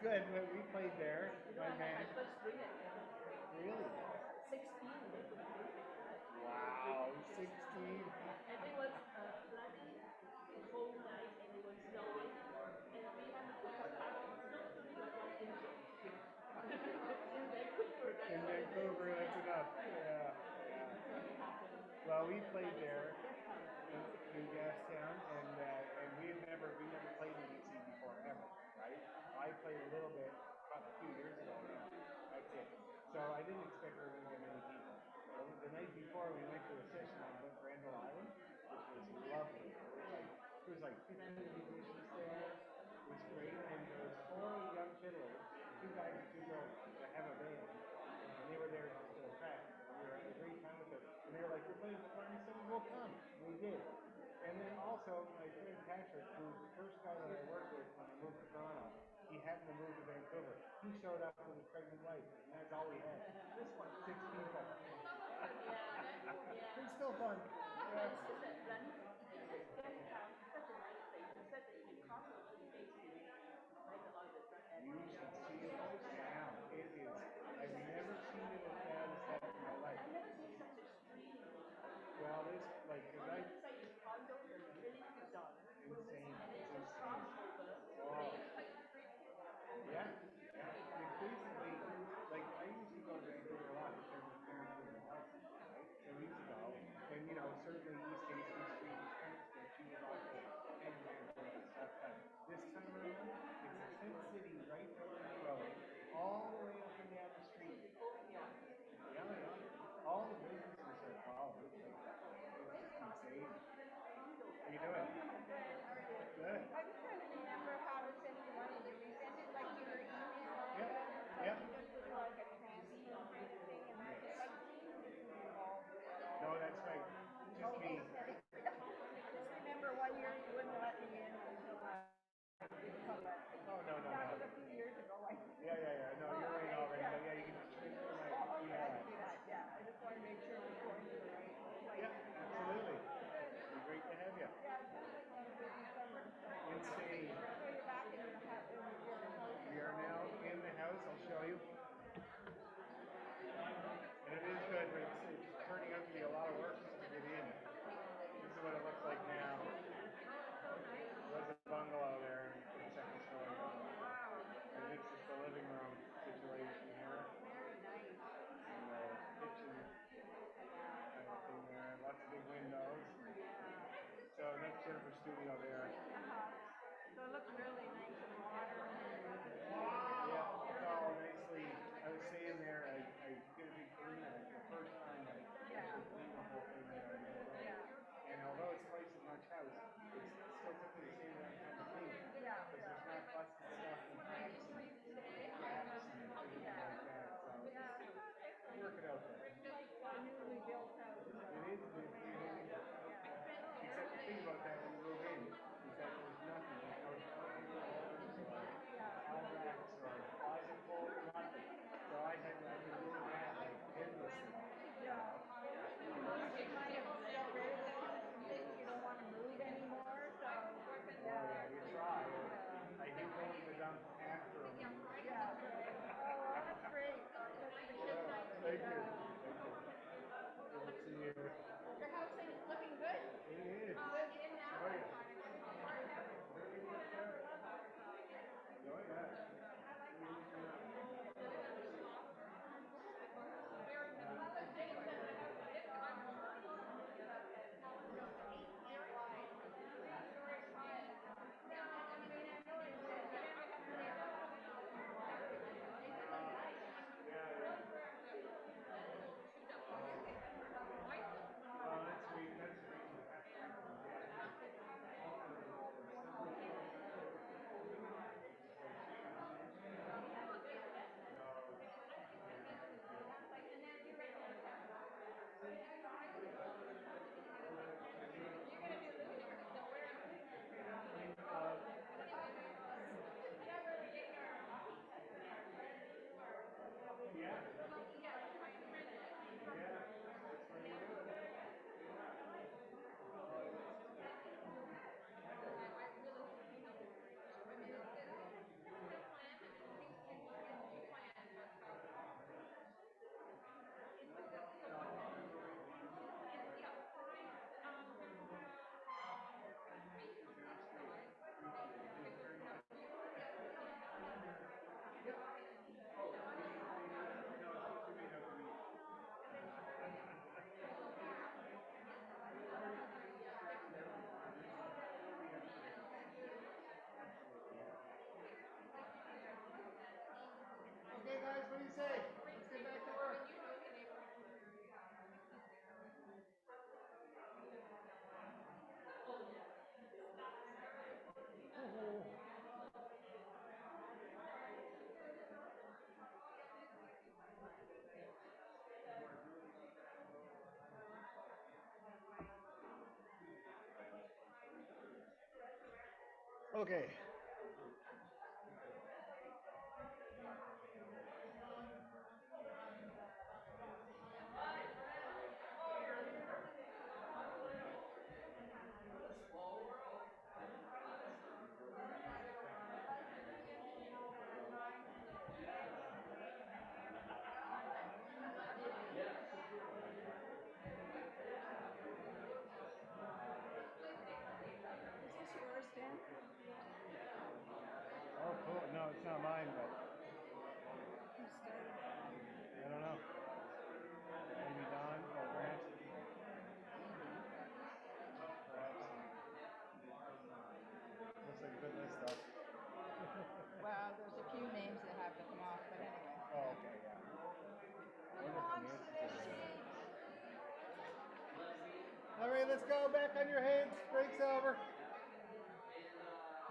good. We played there. My band. Really? Wow, 16. In Vancouver, that's enough. Yeah, yeah. Well, we played there in Gastown, and we never played in BC before ever, right? I played a little bit about a few years ago now. That's it. So I didn't expect there were going to be many people. The night before, we went to a session on Randall Island, which was lovely. It was like 15 musicians there. It was great, and there was 4 young fiddlers, 2 guys and 2 girls that have a band, and they were there just to practice. And we were having a great time with them. And they were like, "We're playing the party, so we'll come." And we did. And then also, my friend Patrick, who's the first guy that I worked with when I moved to Toronto, he happened to move to Vancouver. He showed up with his pregnant wife, and that's all we had. 6 people. It's still fun. Yeah. You should see it now. It is. I've never seen it as bad as that in my life. Well, this like because I insane. It's insane. Oh. Yeah. Yeah. It's basically like I used to go to Vancouver a lot because my parents live in Elton, right? So we used to go, and certainly East Hastings Street was kind of sketchy with all the panhandle and stuff. But this time around, it's a Sept City right there on the road, all the way up and down the street. Yeah, yeah. All the businesses are following. It's insane. How you doing? Good. I'm trying to remember how to send you money. Do we send it like to your email? Yep. Yep. Just with like a transfer kind of thing, and that's it. Like James isn't involved at all. No, that's right. Just me. Just remember one year you wouldn't let me in until I. Oh, no. That was a few years ago. Yeah. No, you're right Okay. Is this yours, Dan? Oh, cool. No, it's not mine, but Who started? I don't know. Maybe Don or Grant. Perhaps. Looks like a good list, though. Well, there's a few names that have to come off, but anyway. Oh, okay, yeah. Wonderful, Nancy. All right, let's go. Back on your heads. Break's over.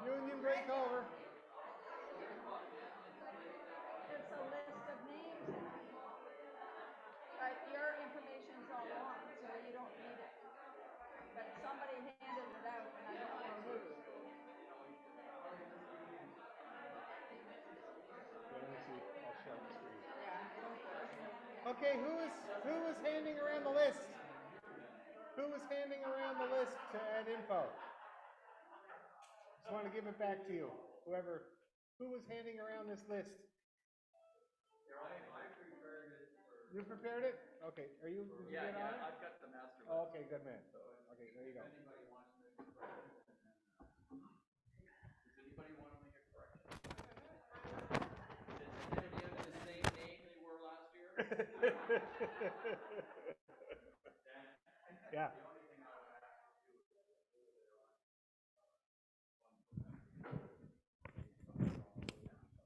Union break over. It's a list of names now. But your information's all wrong, so you don't need it. But somebody handed it out, and I don't know who. Let me see. I'll share the screen. Yeah, go for it. Okay, who was handing around the list? Who was handing around the list to add info? Just want to give it back to you. Who was handing around this list? You prepared it? Okay. Did you get on it? I've got the master list. Oh, okay, good man. Okay, there you go. Does anybody want to make a correction? Did any of the same name they were last year? Yeah.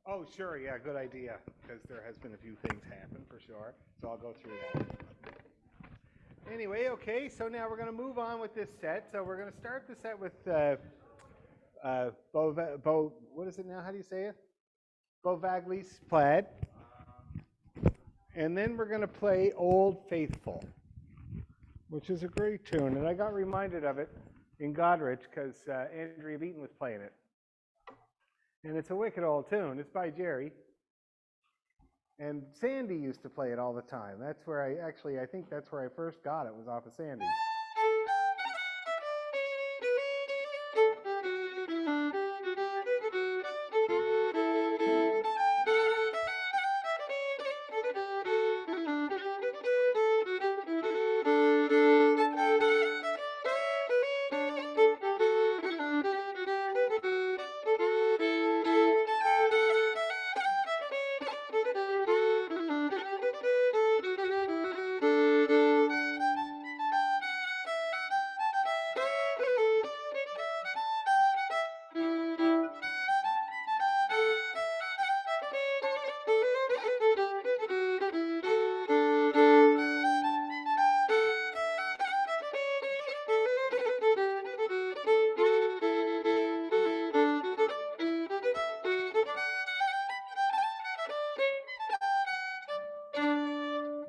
Oh, sure. Yeah, good idea. Because there has been a few things happen for sure. So I'll go through that. Anyway, okay. So now we're going to move on with this set. So we're going to start the set with what is it now? How do you say it? Bovagley's Plaid. And then we're going to play Old Faithful, which is a great tune. And I got reminded of it in Godrich because Andrea Beaton was playing it. And it's a wicked old tune. It's by Jerry. And Sandy used to play it all the time. That's where I think that's where I first got it, was off of Sandy.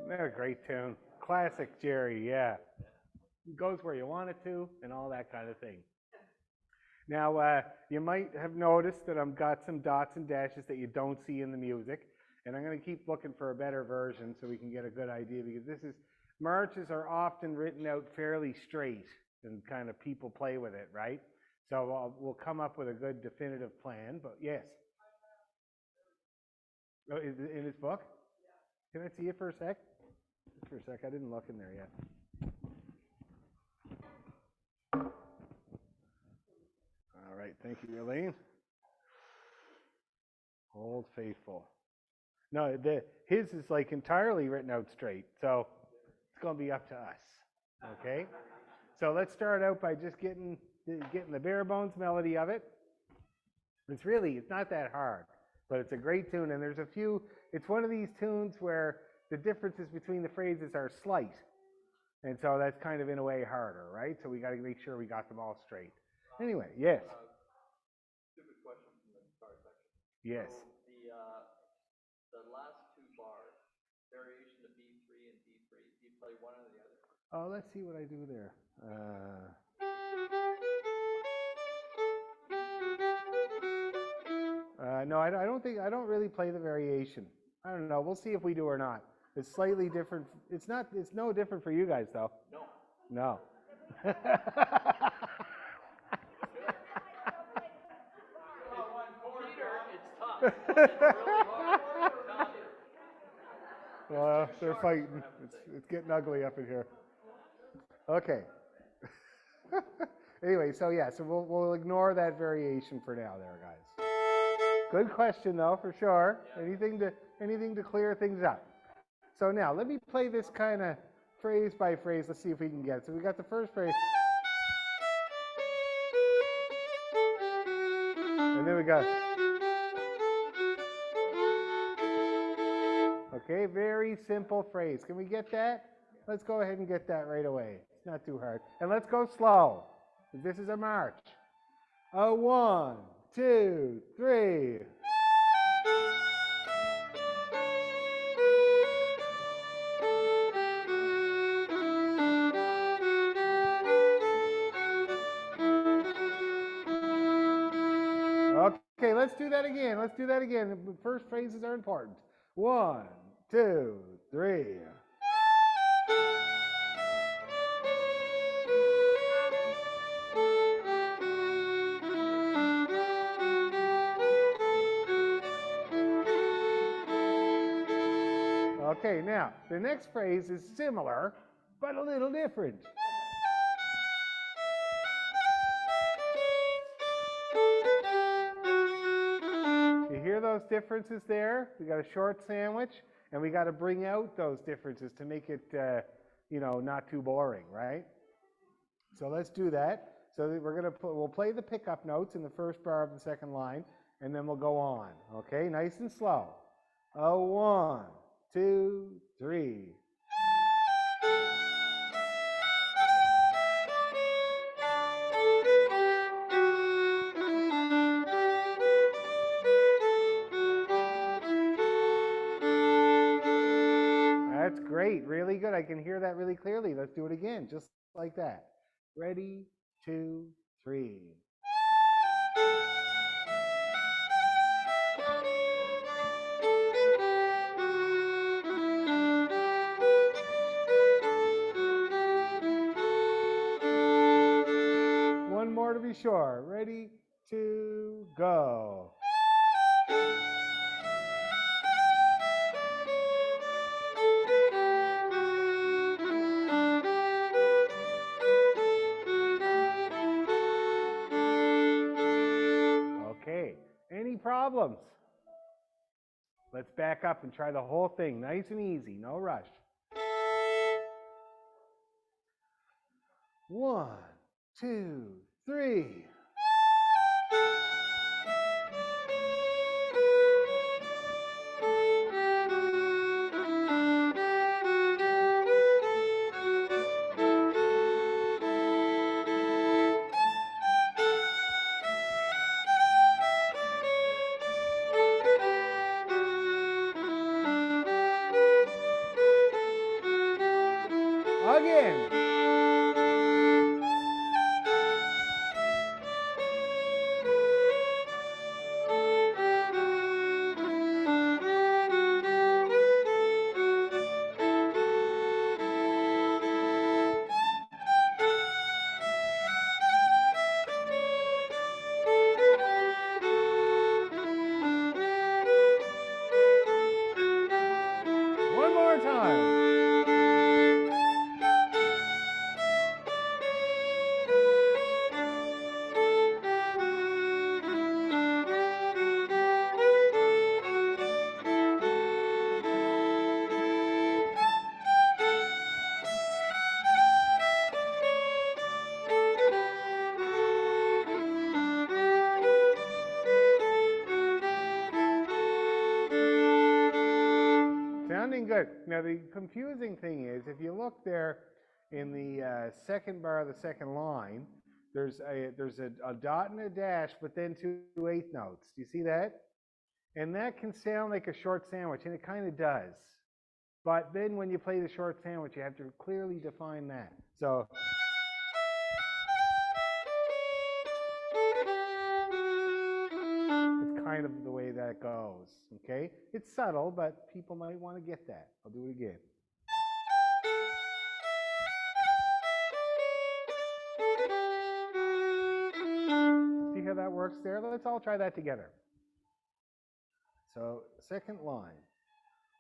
They're a great tune. Classic Jerry, yeah. It goes where you want it to and all that kind of thing. Now, you might have noticed that I've got some dots and dashes that you don't see in the music. And I'm going to keep looking for a better version so we can get a good idea, because marches are often written out fairly straight and kind of people play with it, right? So we'll come up with a good definitive plan, but yes. Oh, is it in his book? Can I see it for a sec? Just for a sec, I didn't look in there yet. All right, thank you, Elaine. Old Faithful. No, his is like entirely written out straight, so it's going to be up to us, okay? So let's start out by just getting the bare bones melody of it. It's not that hard, but it's a great tune, and it's one of these tunes where the differences between the phrases are slight, and so that's kind of in a way harder, right? So we got to make sure we got them all straight. Anyway, yes. Stupid question from the guitar section. Yes. So the last two bars, variation of B3 and D3, do you play one or the other? Oh, let's see what I do there. No, I don't really play the variation. I don't know. We'll see if we do or not. It's slightly different. It's no different for you guys though. No. No. Peter, it's tough. It's really hard. I'm telling you. Well, they're fighting. It's getting ugly up in here. Okay. Anyway, so yeah, so we'll ignore that variation for now there, guys. Good question though, for sure. Anything to clear things up. So now let me play this kind of phrase by phrase. Let's see if we can get it. So we got the first phrase. And then we got. Okay, very simple phrase. Can we get that? Let's go ahead and get that right away. It's not too hard. And let's go slow. This is a march. 1, 2, 3. Okay, let's do that again. Let's do that again. The first phrases are important. 1, 2, 3. Okay, now the next phrase is similar, but a little different. You hear those differences there? We got a short sandwich, and we got to bring out those differences to make it, not too boring, right? So let's do that. So we'll play the pickup notes in the first bar of the second line, and then we'll go on. Okay, nice and slow. 1, 2, 3. That's great, really good. I can hear that really clearly. Let's do it again, just like that. Ready, 2, 3. One more to be sure. Ready, 2, go. Okay, any problems? Let's back up and try the whole thing. Nice and easy, no rush. 1, 2, 3. Again. One more time. Sounding good. Now the confusing thing is, if you look there in the second bar of the second line, there's a dot and a dash, but then 2 eighth notes. Do you see that? And that can sound like a short sandwich, and it kind of does. But then when you play the short sandwich, you have to clearly define that. So. It's kind of the way that goes. Okay? It's subtle, but people might want to get that. I'll do it again. See how that works there? Let's all try that together. So, second line.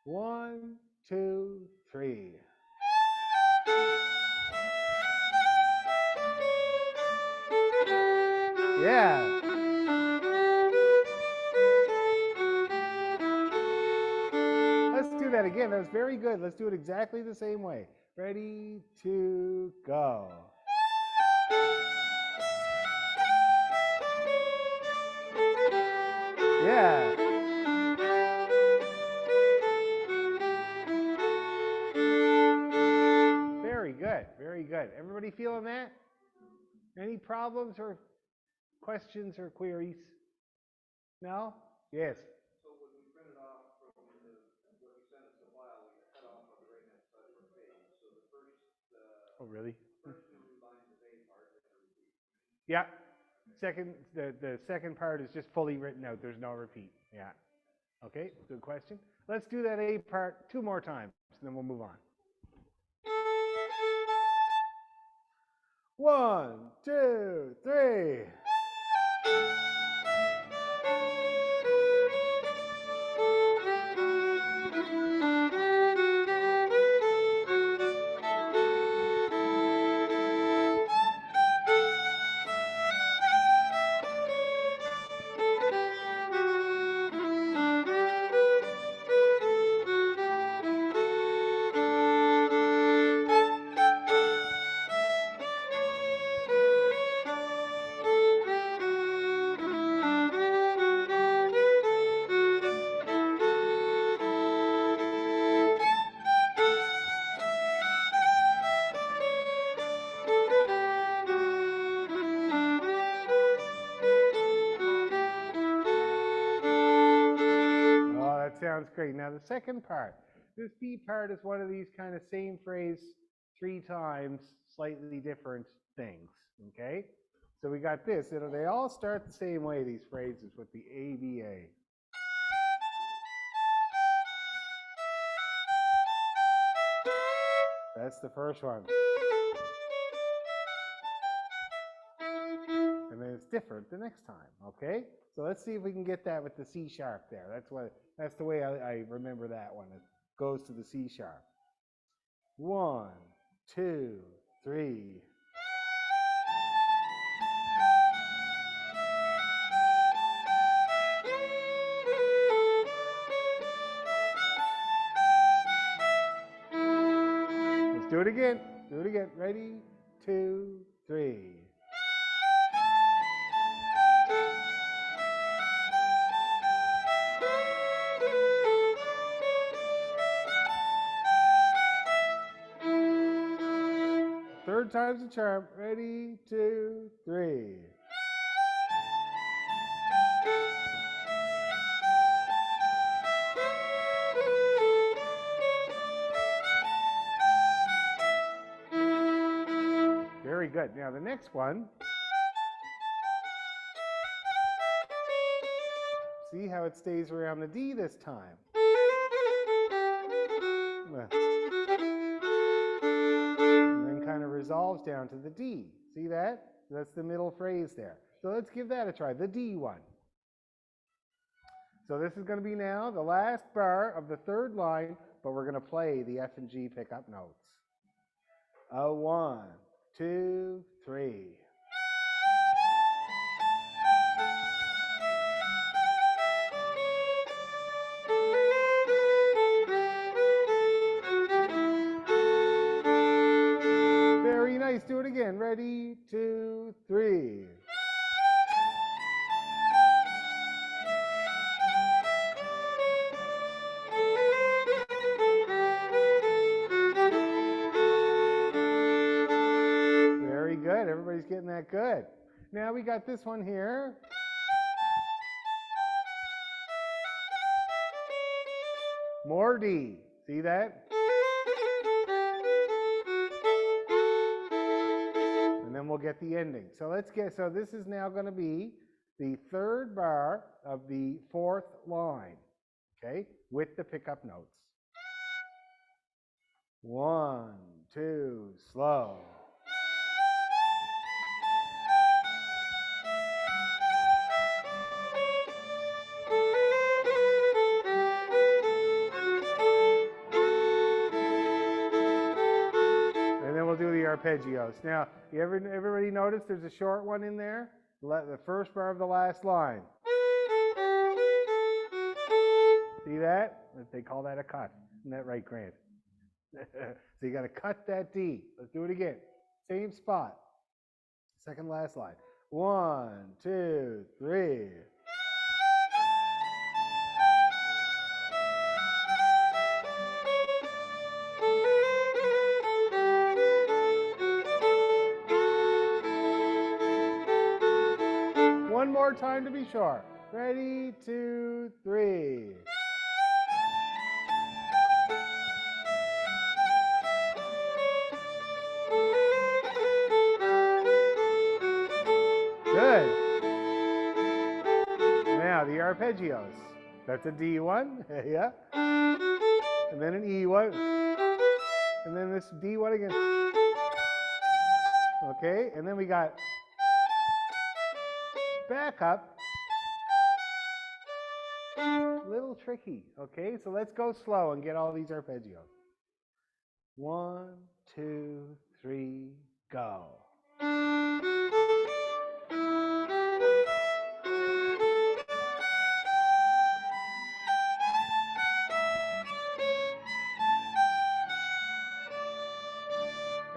1, 2, 3. Yeah. Let's do that again. That was very good. Let's do it exactly the same way. Ready, to, go. Yeah. Very good. Very good. Everybody feeling that? Any problems or questions or queries? No? Yes. So when we printed off from what you sent us the file, we cut off on the right-hand side of our page. So the first, Oh, really? first two lines of A part are going to repeat. Yeah. The second part is just fully written out. There's no repeat. Yeah. Okay, good question. Let's do that A part 2 more times, and then we'll move on. 1, 2, 3. Sounds great. Now the second part. This B part is one of these kind of same phrase 3 times, slightly different things. Okay? So we got this. They all start the same way, these phrases, with the ABA. That's the first one. And then it's different the next time, okay? So let's see if we can get that with the C sharp there. That's the way I remember that one. It goes to the C sharp. 1, 2, 3. Let's do it again. Do it again. Ready? 2, 3. Third time's the charm. Ready, 2, 3. Very good. Now the next one. See how it stays around the D this time. And then kind of resolves down to the D. See that? That's the middle phrase there. So let's give that a try. The D one. So this is going to be now the last bar of the third line, but we're going to play the F and G pickup notes. 1, 2, 3. Very nice. Do it again. Ready, 2, 3. Very good. Everybody's getting that good. Now we got this one here. More D. See that? And then we'll get the ending. So this is now going to be the third bar of the fourth line, okay, with the pickup notes. 1, 2, slow. And then we'll do the arpeggios. Now, everybody notice there's a short one in there? The first bar of the last line. See that? They call that a cut. Isn't that right, Grant? So you got to cut that D. Let's do it again. Same spot. Second last line. 1, 2, 3. One more time to be sure. Ready, 2, 3. Good. Now the arpeggios. That's a D one, yeah. And then an E one. And then this D one again. Okay, and then we got back up. Little tricky. Okay, so let's go slow and get all these arpeggios. 1, 2, 3, go.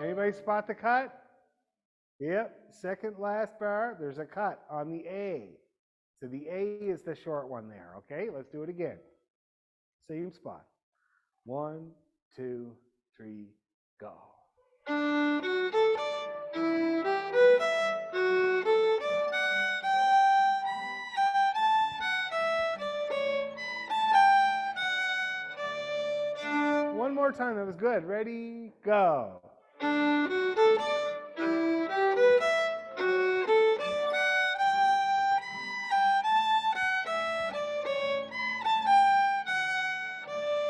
Anybody spot the cut? Yep, second last bar, there's a cut on the A. So the A is the short one there, okay? Let's do it again. Same spot. 1, 2, 3, go. One more time, that was good. Ready, go.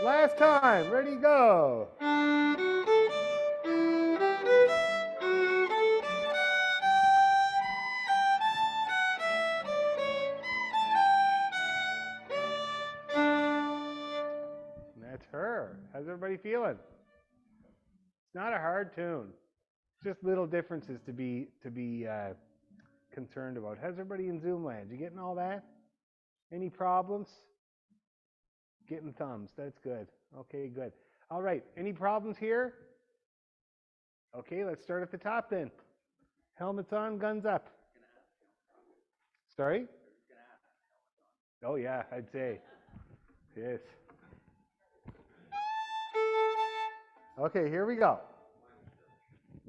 Last time, ready, go. That's her. How's everybody feeling? It's not a hard tune. Just little differences to be concerned about. How's everybody in Zoom land? You getting all that? Any problems? Getting thumbs. That's good. Okay, good. All right. Any problems here? Okay, let's start at the top then. Helmets on, guns up. Sorry? Oh yeah, I'd say. Yes. Okay, here we go.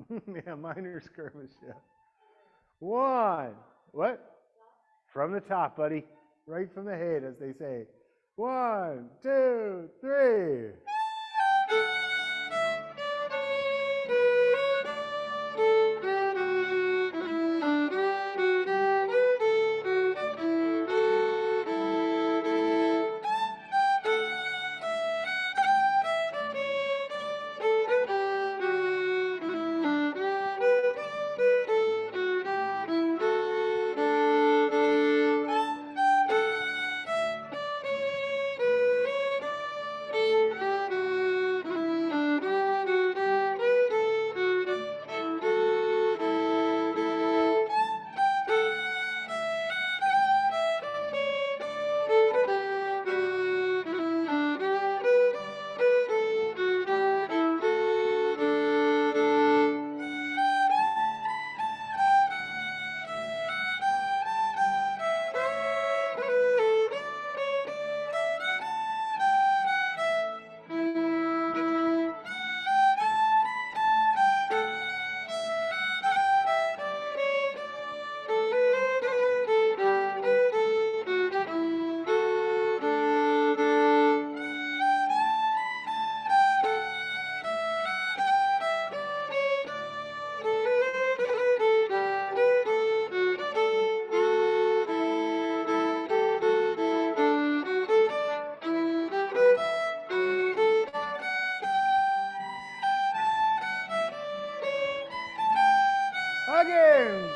Yeah, minor skirmish. Yeah. 1. What? From the top, buddy. Right from the head, as they say. 1, 2, 3. Again.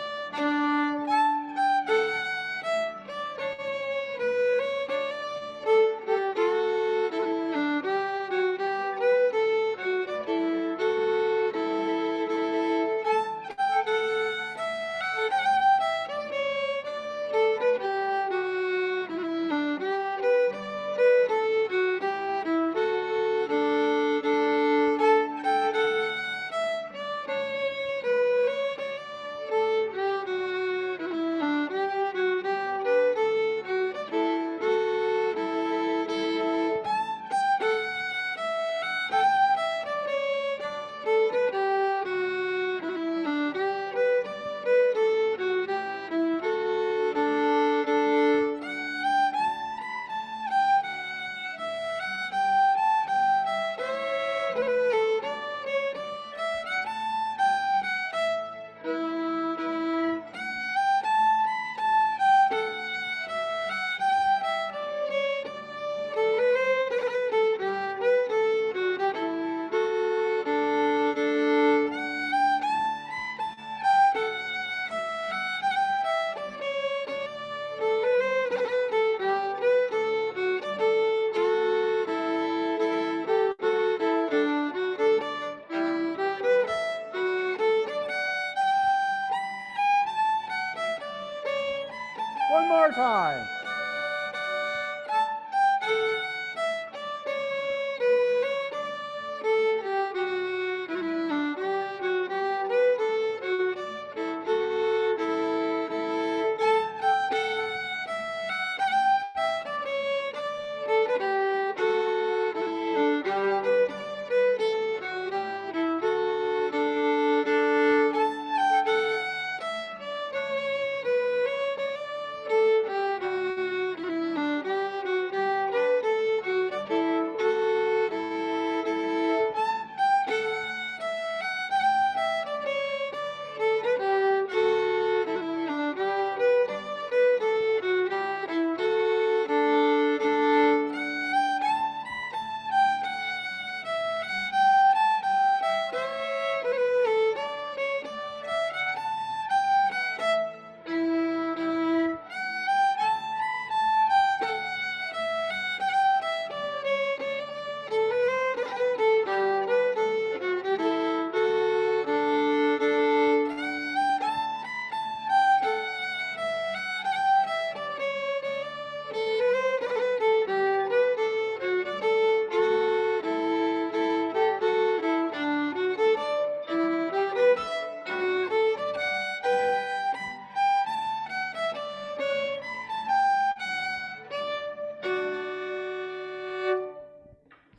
One more time.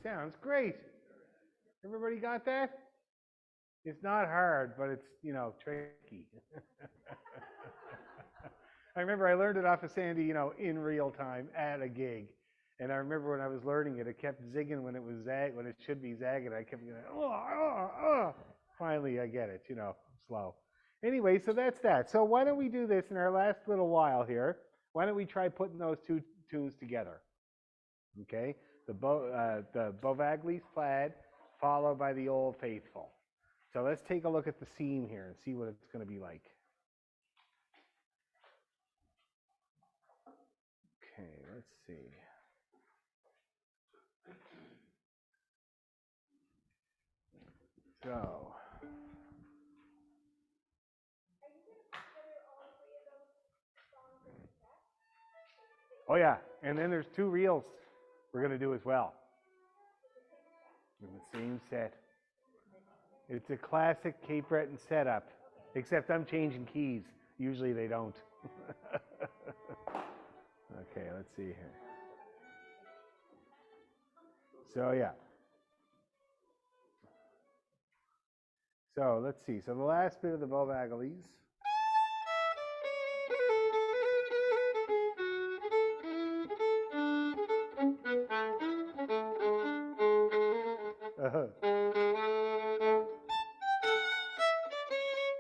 Sounds great. Everybody got that? It's not hard, but it's, tricky. I remember I learned it off of Sandy, in real time at a gig. And I remember when I was learning it, it kept zigging when it was when it should be zagging. I kept going, oh. Finally, I get it, slow. Anyway, so that's that. So why don't we do this in our last little while here? Why don't we try putting those two tunes together? Okay, the Bovaglis Plaid, followed by the Old Faithful. So let's take a look at the scene here and see what it's going to be like. Okay, let's see. So. Oh yeah, and then there's 2 reels we're going to do as well. In the same set. It's a classic Cape Breton setup, except I'm changing keys. Usually they don't. Okay, let's see here. So yeah. So let's see. So the last bit of the Bovaglis.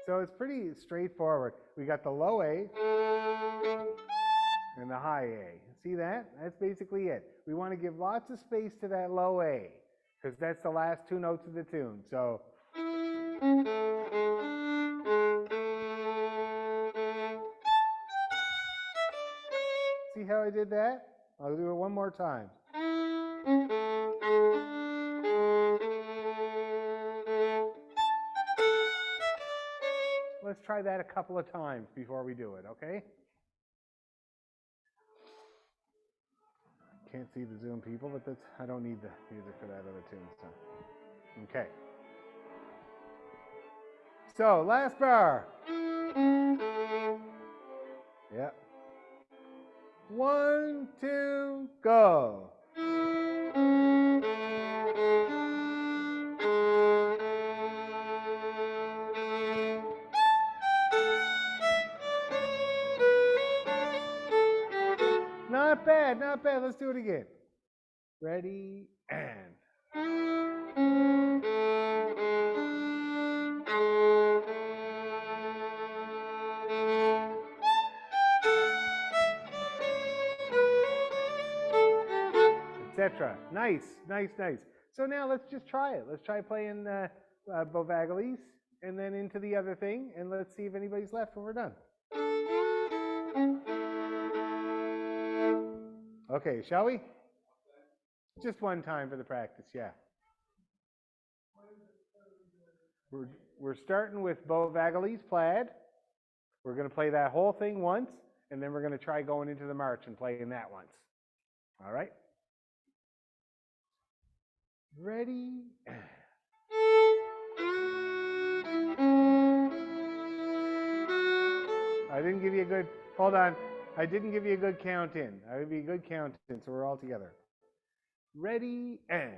So it's pretty straightforward. We got the low A and the high A. See that? That's basically it. We want to give lots of space to that low A because that's the last 2 notes of the tune. So See how I did that? I'll do it one more time. Let's try that a couple of times before we do it, okay? Can't see the Zoom people, but that's, I don't need the music for that other tune. So. Okay. So, last bar. Yep. 1, 2, go. Not bad, not bad. Let's do it again. Ready, and. Etc. Nice, nice, nice. So now let's just try it. Let's try playing Bovagalis and then into the other thing, and let's see if anybody's left when we're done. Okay, shall we? Just one time for the practice, yeah. We're starting with Bovagalis Plaid. We're going to play that whole thing once, and then we're going to try going into the march and playing that once. All right? Ready? I didn't give you a good, hold on. I didn't give you a good count in. I would be a good count in, so we're all together. Ready, and.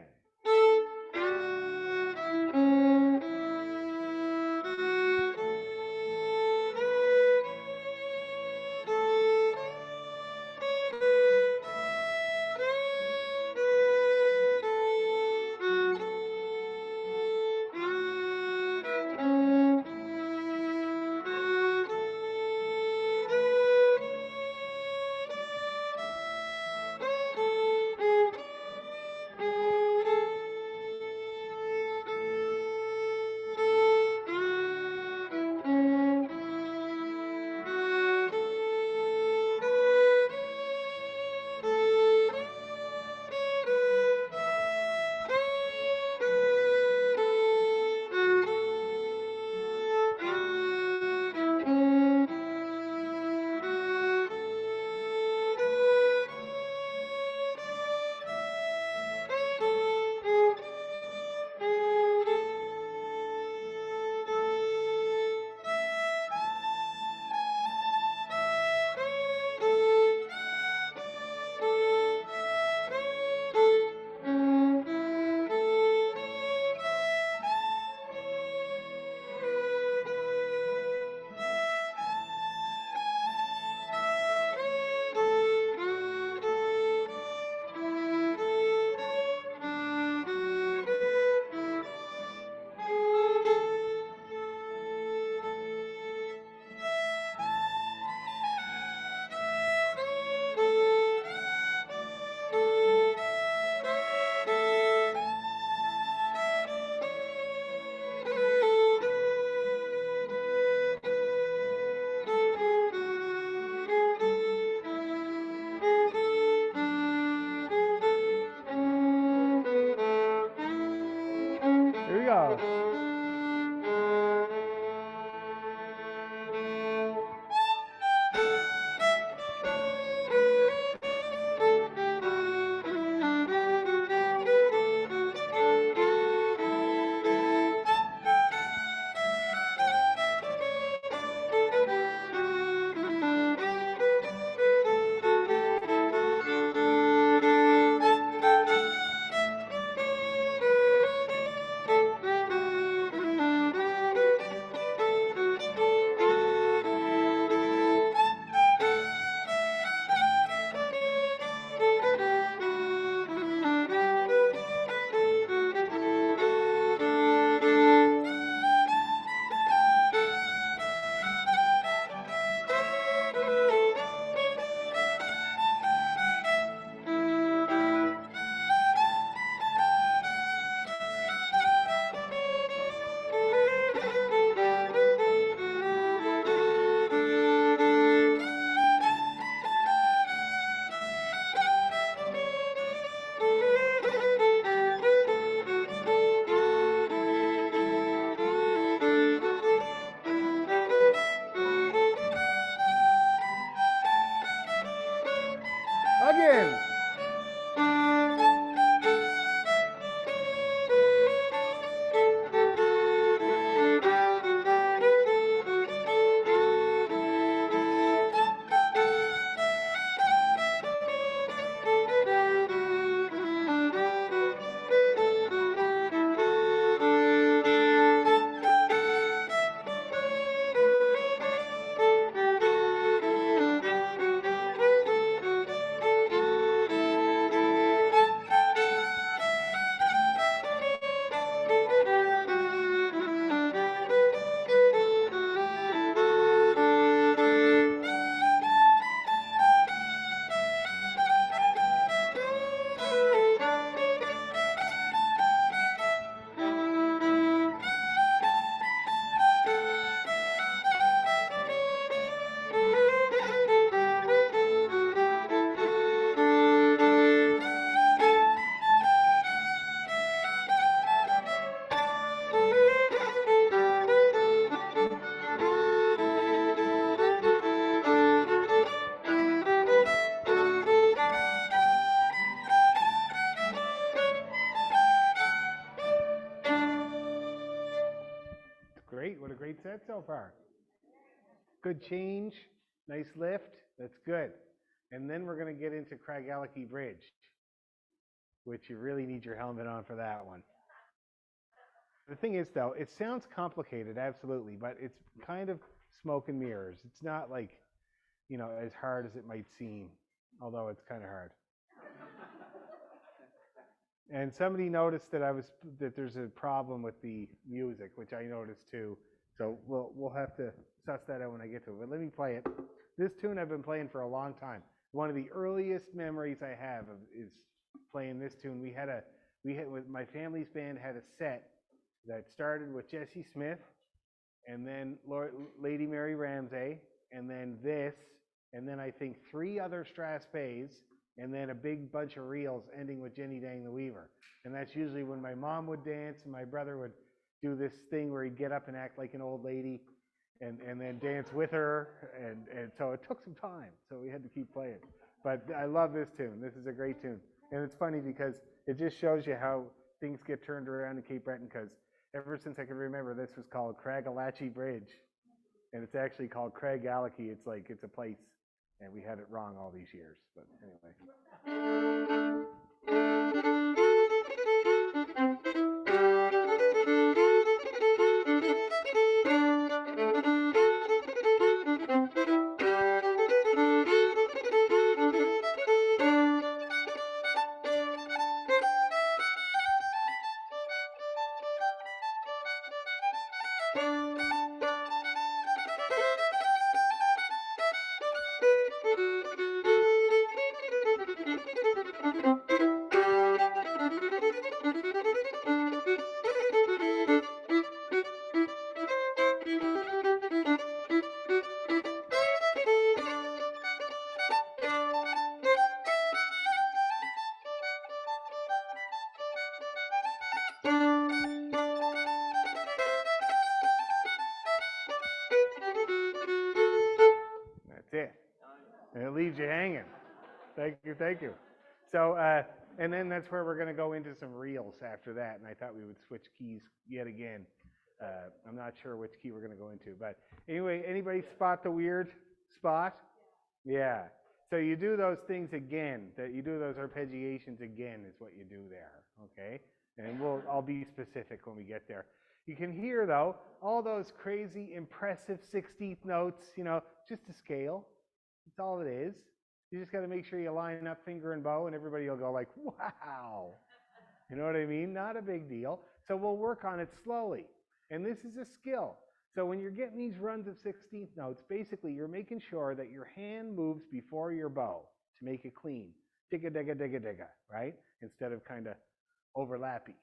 great. What a great set so far. Good change, nice lift. That's good. And then we're going to get into Craigellachie Bridge, which you really need your helmet on for that one. The thing is, though, it sounds complicated, absolutely, but it's kind of smoke and mirrors. It's not like, you know, as hard as it might seem, although it's kind of hard. And somebody noticed that there's a problem with the music, which I noticed too. So we'll have to suss that out when I get to it. But let me play it. This tune I've been playing for a long time. One of the earliest memories I have is playing this tune. With my family's band had a set that started with Jesse Smith, and then Lady Mary Ramsay, and then this, and then I think 3 other Strasbays, and then a big bunch of reels ending with Jenny Dang the Weaver. And that's usually when my mom would dance and my brother would do this thing where he'd get up and act like an old lady and then dance with her. And so it took some time, so we had to keep playing. But I love this tune. This is a great tune. And it's funny because it just shows you how things get turned around in Cape Breton, because ever since I can remember, this was called Craigellachie Bridge. And it's actually called Craigellachie. It's a place. And we had it wrong all these years, but anyway. That's it. And it leaves you hanging. Thank you, thank you. So, and then that's where we're going to go into some reels after that. And I thought we would switch keys yet again. I'm not sure which key we're going to go into. But anyway, anybody spot the weird spot? Yeah. So you do those things again. You do those arpeggiations again is what you do there. Okay? And I'll be specific when we get there. You can hear, though, all those crazy, impressive 16th notes, you know, just a scale. That's all it is. You just got to make sure you line up finger and bow, and everybody will go like, wow. You know what I mean? Not a big deal. So we'll work on it slowly. And this is a skill. So when you're getting these runs of 16th notes, basically you're making sure that your hand moves before your bow to make it clean. Digga, digga, digga, digga, right? Instead of kind of overlappy.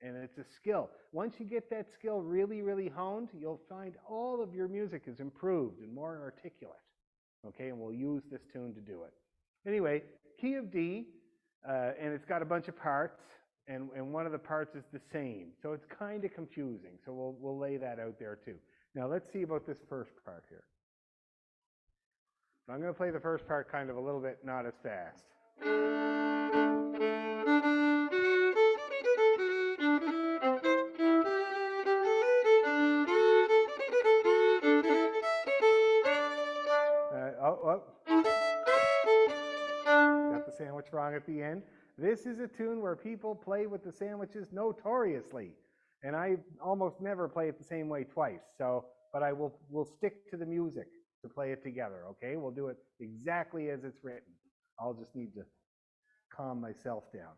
And it's a skill. Once you get that skill really, really honed, you'll find all of your music is improved and more articulate. Okay, and we'll use this tune to do it. Anyway, key of D, and it's got a bunch of parts, and one of the parts is the same. So it's kind of confusing. So we'll lay that out there too. Now let's see about this first part here. So I'm going to play the first part kind of a little bit not as fast. Got the sandwich wrong at the end. This is a tune where people play with the sandwiches notoriously. And I almost never play it the same way twice. But we'll stick to the music to play it together, okay? We'll do it exactly as it's written. I'll just need to calm myself down.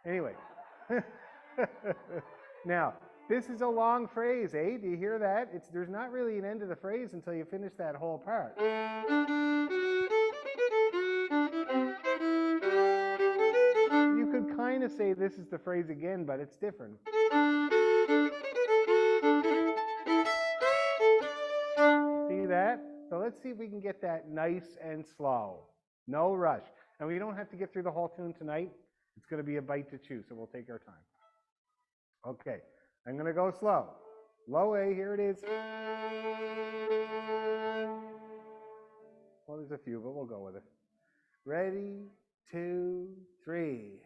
Anyway. Now, this is a long phrase, eh? Do you hear that? There's not really an end to the phrase until you finish that whole part. You could kind of say this is the phrase again, but it's different. See that? So let's see if we can get that nice and slow. No rush. And we don't have to get through the whole tune tonight. It's going to be a bite to chew, so we'll take our time. Okay, I'm going to go slow. Low A, here it is. Well, there's a few, but we'll go with it. Ready, 2, 3.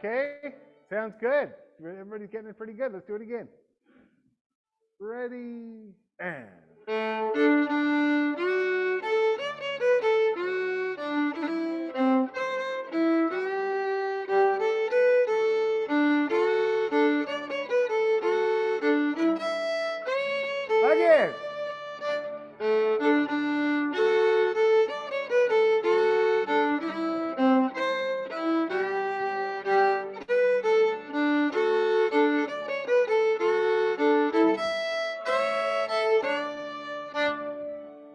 Okay, sounds good. Everybody's getting it pretty good. Let's do it again. Ready, and. Again.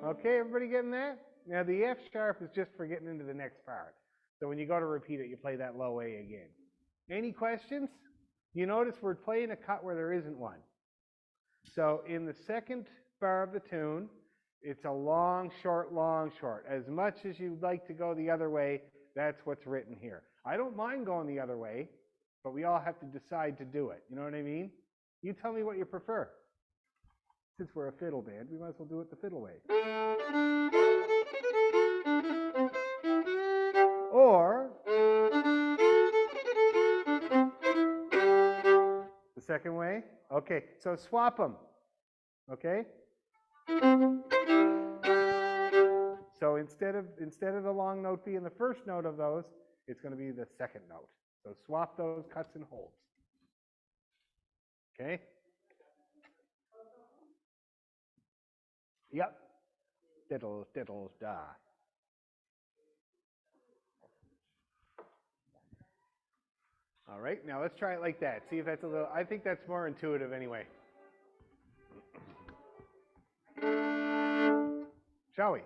Okay, everybody getting that? Now the F sharp is just for getting into the next part. So when you go to repeat it, you play that low A again. Any questions? You notice we're playing a cut where there isn't one. So in the second bar of the tune, it's a long, short, long, short. As much as you'd like to go the other way, that's what's written here. I don't mind going the other way, but we all have to decide to do it. You know what I mean? You tell me what you prefer. Since we're a fiddle band, we might as well do it the fiddle way. Or the second way. Okay, so swap them. Okay? So instead of the long note being the first note of those, it's going to be the second note. So swap those cuts and holds. Okay? Yep. Diddles, diddles, da. All right, now let's try it like that. See if that's a little, I think that's more intuitive anyway. Shall we?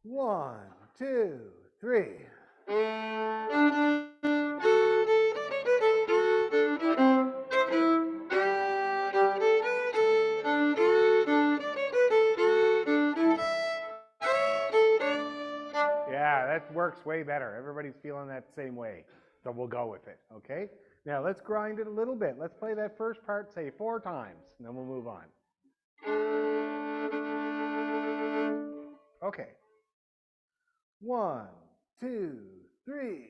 1, 2, 3. Yeah, that works way better. Everybody's feeling that same way. So we'll go with it, okay? Now let's grind it a little bit. Let's play that first part, say 4 times, and then we'll move on. Okay. 1, 2, 3.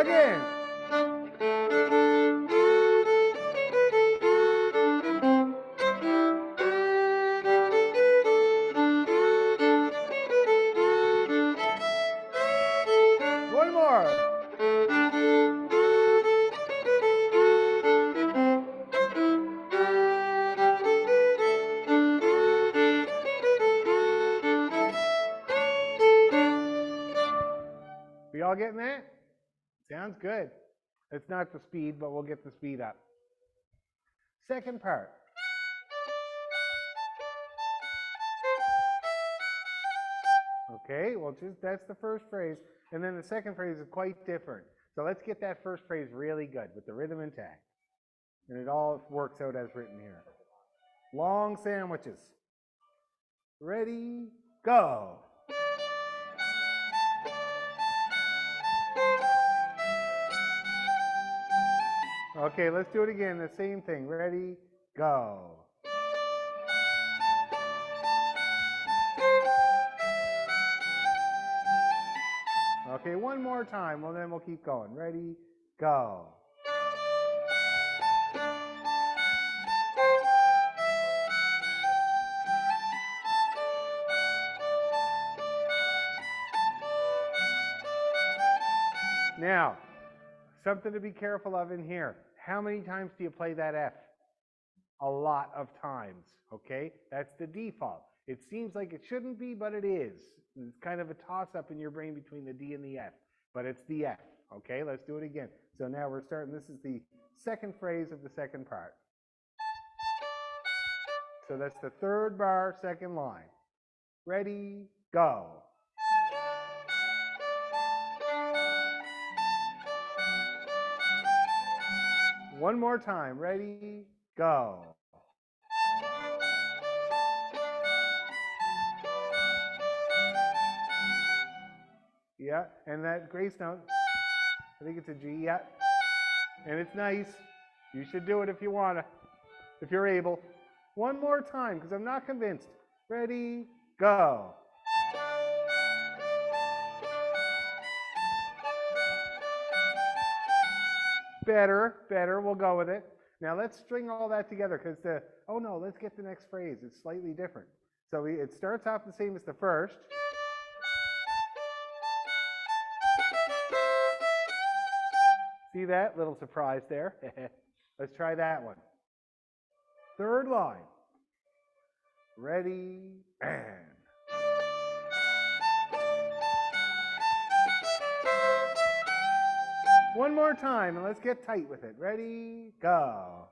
Again. One more. We all getting that? Sounds good. It's not the speed, but we'll get the speed up. Second part. Okay, well, that's the first phrase, and then the second phrase is quite different. So let's get that first phrase really good with the rhythm intact. And it all works out as written here. Long sandwiches. Ready, go. Okay, let's do it again. The same thing. Ready, go. Okay, one more time. Well, then we'll keep going. Ready, go. Now, something to be careful of in here. How many times do you play that F? A lot of times, okay? That's the default. It seems like it shouldn't be, but it is. It's kind of a toss-up in your brain between the D and the F, but it's the F, okay? Let's do it again. So now we're starting, this is the second phrase of the second part. So that's the third bar, second line. Ready, go. One more time. Ready, go. Yeah, and that grace note, I think it's a G, yeah. And it's nice. You should do it if you want to, if you're able. One more time, because I'm not convinced. Ready, go. Better, better, we'll go with it. Now let's string all that together, because oh no, let's get the next phrase. It's slightly different. So it starts off the same as the first. See that? Little surprise there. Let's try that one. Third line. Ready, and. One more time, and let's get tight with it. Ready, go.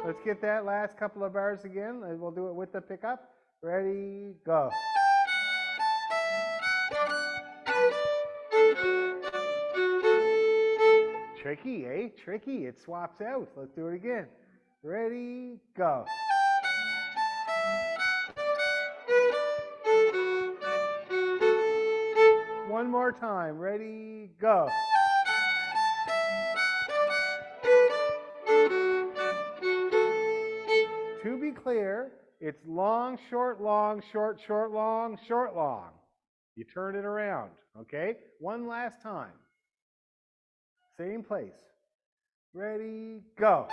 Let's get that last couple of bars again, and we'll do it with the pickup. Ready, go. Tricky, eh? Tricky. It swaps out. Let's do it again. Ready, go. One more time. Ready, go. To be clear, it's long, short, long, short, short, long, short, long. You turn it around, okay? One last time. Same place. Ready, go.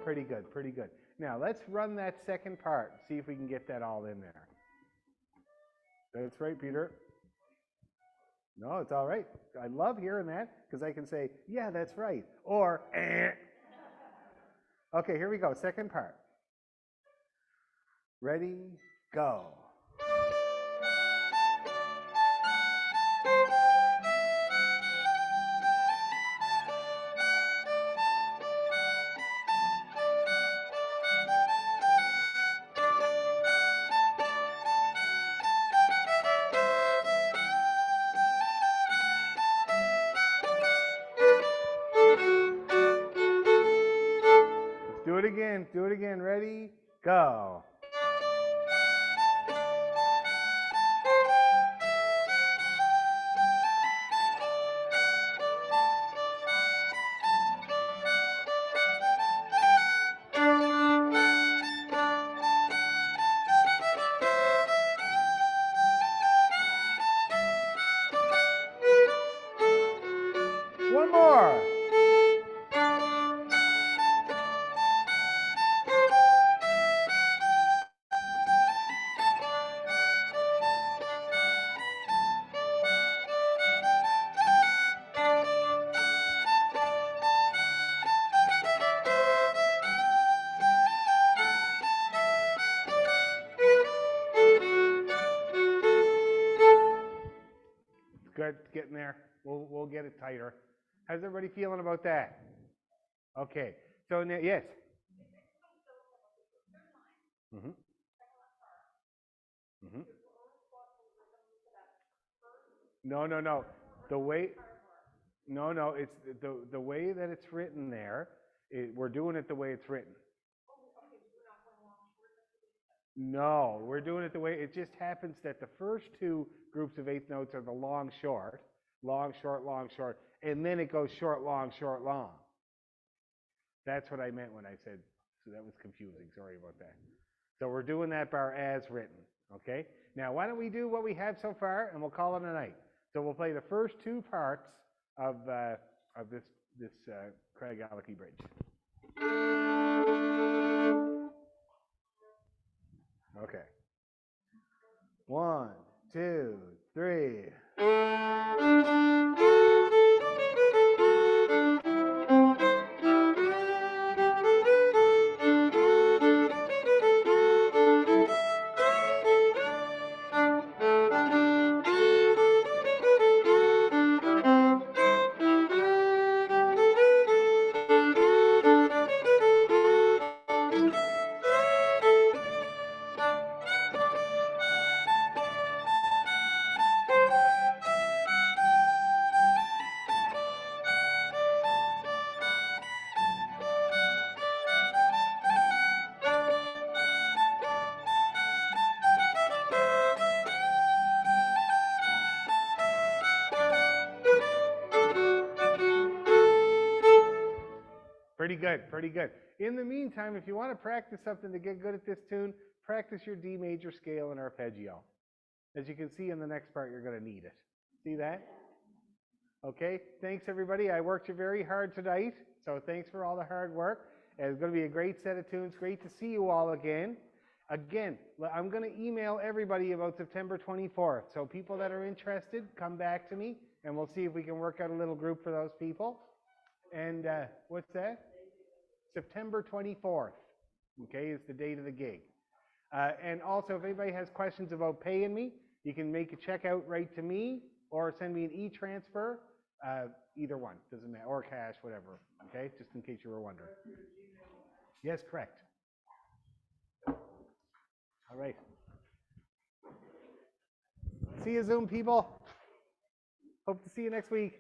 Pretty good, pretty good. Now let's run that second part, see if we can get that all in there. That's right, Peter. No, it's all right. I love hearing that because I can say, yeah, that's right. Or, eh. Okay, here we go. Second part. Ready, go. Do it again. Do it again. Ready? Go. One more. Good, getting there. We'll get it tighter. How's everybody feeling about that? Okay. So now, yes. Mm-hmm. Mm-hmm. No. The way, no. It's the way that it's written there. We're doing it the way it's written. No, we're doing it the way it just happens that the first two groups of eighth notes are the long, short, and then it goes short, long, short, long. That's what I meant when I said, so that was confusing. Sorry about that. So we're doing that bar as written, okay? Now, why don't we do what we have so far, and we'll call it a night. So we'll play the first two parts of this Craig Alecky bridge. Okay. 1, 2, 3. Pretty good, pretty good. In the meantime, if you want to practice something to get good at this tune, practice your D major scale and arpeggio. As you can see in the next part, you're going to need it. See that? Okay, thanks everybody. I worked you very hard tonight, so thanks for all the hard work. And it's going to be a great set of tunes. Great to see you all again. Again, I'm going to email everybody about September 24th. So people that are interested, come back to me, and we'll see if we can work out a little group for those people. And what's that? September 24th, okay, is the date of the gig. And also, if anybody has questions about paying me, you can make a check out right to me or send me an e-transfer. Either one, doesn't matter, or cash, whatever, okay, just in case you were wondering. Yes, correct. All right. See you, Zoom people. Hope to see you next week.